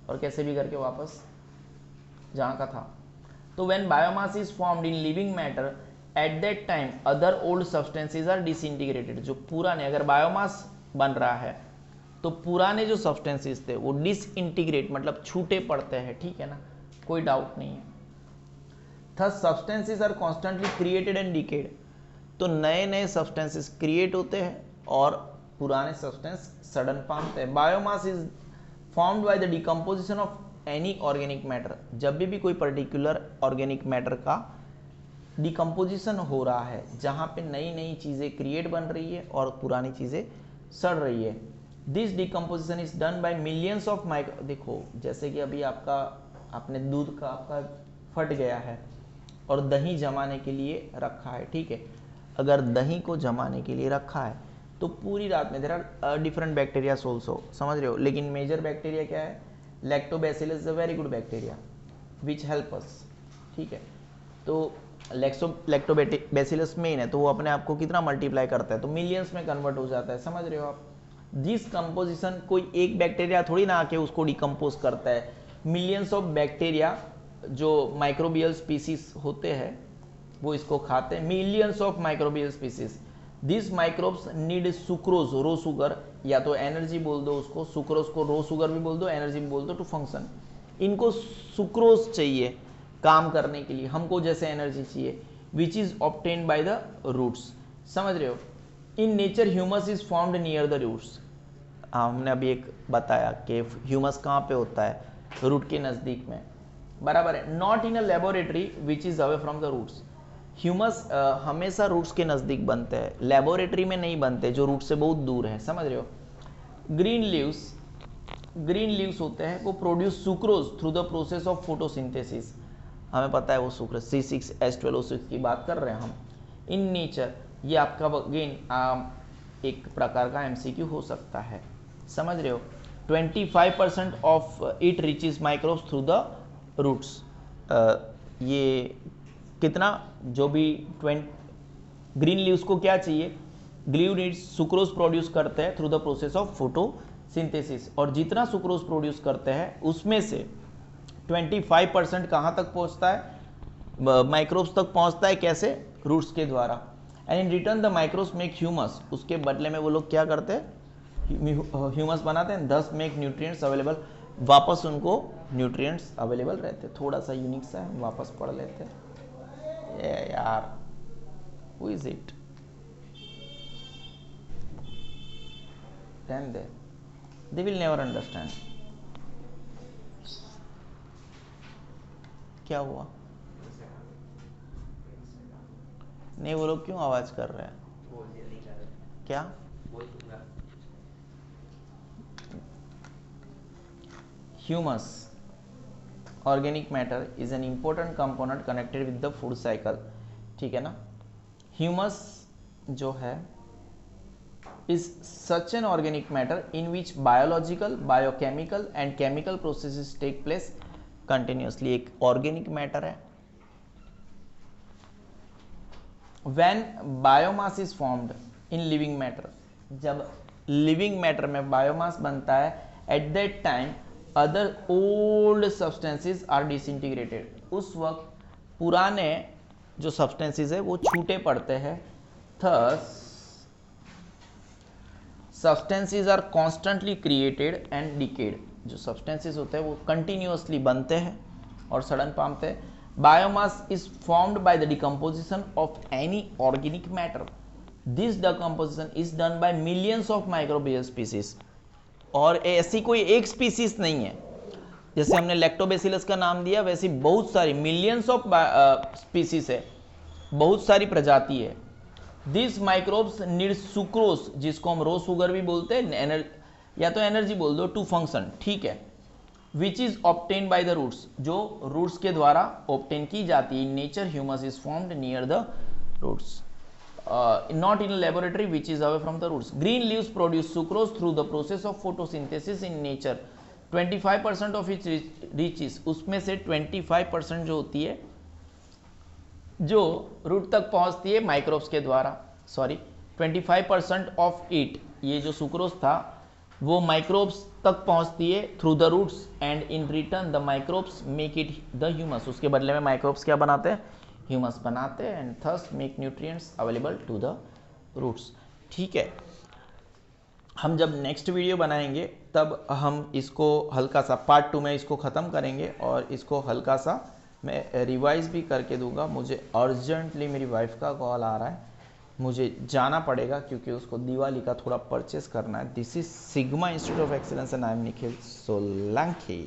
और कैसे भी करके वापस जहाँ का था। तो when biomass is formed in living matter at that time other old substances are disintegrated, जो पुराने, अगर बायोमास बन रहा है तो पुराने जो सब्सटेंसेज थे वो डिसइंटीग्रेट मतलब छूटे पड़ते हैं, ठीक है ना, कोई डाउट नहीं है। Thus substances are constantly created and decayed, तो नए नए सब्सटेंसेस क्रिएट होते हैं और पुराने सब्सटेंस सडन पाते हैं। Biomass is formed by the decomposition of any organic matter, जब भी कोई पर्टिकुलर ऑर्गेनिक मैटर का डिकम्पोजिशन हो रहा है, जहाँ पे नई नई चीज़ें क्रिएट बन रही है और पुरानी चीज़ें सड़ रही है। This decomposition is done by millions of micro, देखो जैसे कि अभी आपने दूध का आपका फट गया है और दही जमाने के लिए रखा है, ठीक है, अगर दही को जमाने के लिए रखा है तो पूरी रात में there are different bacterias also, समझ रहे हो, लेकिन मेजर बैक्टीरिया क्या है, lactobacillus is a very good bacteria which help us, ठीक है, तो लैक्टोबैसिलस मेन है, तो वो अपने आप को कितना मल्टीप्लाई करता है, तो मिलियंस में कन्वर्ट हो जाता है, समझ रहे हो आप। दिस कंपोजिशन कोई एक बैक्टीरिया थोड़ी ना आके उसको डिकम्पोज करता है, मिलियंस ऑफ बैक्टीरिया जो माइक्रोबियल स्पीसीज होते हैं वो इसको खाते हैं, millions of microbial species. This microbes need sucrose, raw sugar, या तो एनर्जी बोल दो उसको, सुक्रोज को रो सुगर भी बोल दो, एनर्जी भी बोल दो, टू फंक्शन। इनको सुक्रोज चाहिए काम करने के लिए, हमको जैसे एनर्जी चाहिए, which is obtained by the roots, समझ रहे हो। In nature humus is formed near the roots, हमने अभी एक बताया कि ह्यूमस कहाँ पे होता है, रूट के नज़दीक में, बराबर है। Not in a laboratory which is away from the roots, humus हमेशा रूट्स के नज़दीक बनते हैं, लेबोरेटरी में नहीं बनते जो रूट से बहुत दूर है, समझ रहे हो। ग्रीन लीव्स होते हैं वो produce sucrose through the process of photosynthesis, हमें पता है वो सुक्रोज C6H12O6 की बात कर रहे हैं हम। इन नेचर, ये आपका अगेन एक प्रकार का MCQ हो सकता है, समझ रहे हो। 25% of it reaches microbes through the roots, ये कितना जो भी 20 ग्रीन लीव्स को क्या चाहिए, ग्रीन लीव्स सुक्रोज प्रोड्यूस करते हैं through the process of photosynthesis, और जितना सुक्रोज प्रोड्यूस करते हैं उसमें से 25% कहाँ तक पहुँचता है, माइक्रोब्स तक पहुँचता है, कैसे, रूट्स के द्वारा। And in return the microbes make humus, उसके बदले में वो लोग क्या करते हैं, ह्यूमस बनाते हैं, दस मेक न्यूट्रिएंट्स अवेलेबल, वापस उनको न्यूट्रिएंट्स अवेलेबल रहते हैं। थोड़ा सा यूनिक सा है, वापस पढ़ लेते हैं। ये यार हु इज इट, रहने दे, they will never understand। क्या हुआ, नहीं वो लोग क्यों आवाज कर रहे हैं, क्या, humus organic matter is an important component connected with the food cycle, ठीक है ना। ह्यूमस जो है is such an organic matter in which biological, biochemical and chemical processes take place continuously। एक organic matter है। When biomass is formed in living matter, जब living matter में biomass बनता है, at that time other old substances are disintegrated। उस वक्त पुराने जो substances है वो छूटे पड़ते हैं। Thus substances are constantly created and decayed। जो substances होते हैं वो continuously बनते हैं और सड़न पामते हैं। Biomass is formed by the decomposition of any organic matter। This decomposition is done by millions of microbial species। और ऐसी कोई एक स्पीसीज नहीं है, जैसे हमने लैक्टोबैसिलस का नाम दिया वैसी बहुत सारी मिलियंस ऑफ स्पीसीज है, बहुत सारी प्रजाति है। दिस माइक्रोब्स नीड सुक्रोज, जिसको हम रो सुगर भी बोलते हैं, या तो एनर्जी बोल दो, टू फंक्शन, ठीक है, which is obtain by the roots, जो रूट्स के द्वारा ऑब्टेन की जाती है। In nature humus is formed near the roots, not in laboratory which is away from the roots. Green leaves produce sucrose through the process of photosynthesis in nature. 25% of its riches, उसमें से 25% जो होती है जो root तक पहुंचती है microbes के द्वारा, सॉरी 25% ऑफ इट, ये जो सुक्रोज था वो माइक्रोब्स तक पहुंचती है through the roots, and in return the microbes make it the humus. उसके बदले में माइक्रोब्स क्या बनाते हैं, ह्यूमस बनाते हैं, and thus make nutrients available to the roots, ठीक है। हम जब नेक्स्ट वीडियो बनाएंगे तब हम इसको हल्का सा पार्ट 2 में इसको ख़त्म करेंगे और इसको हल्का सा मैं रिवाइज भी करके दूंगा। मुझे अर्जेंटली मेरी वाइफ का कॉल आ रहा है, मुझे जाना पड़ेगा क्योंकि उसको दिवाली का थोड़ा परचेस करना है। This is sigma institute of excellence and I am Nikhil Solanki.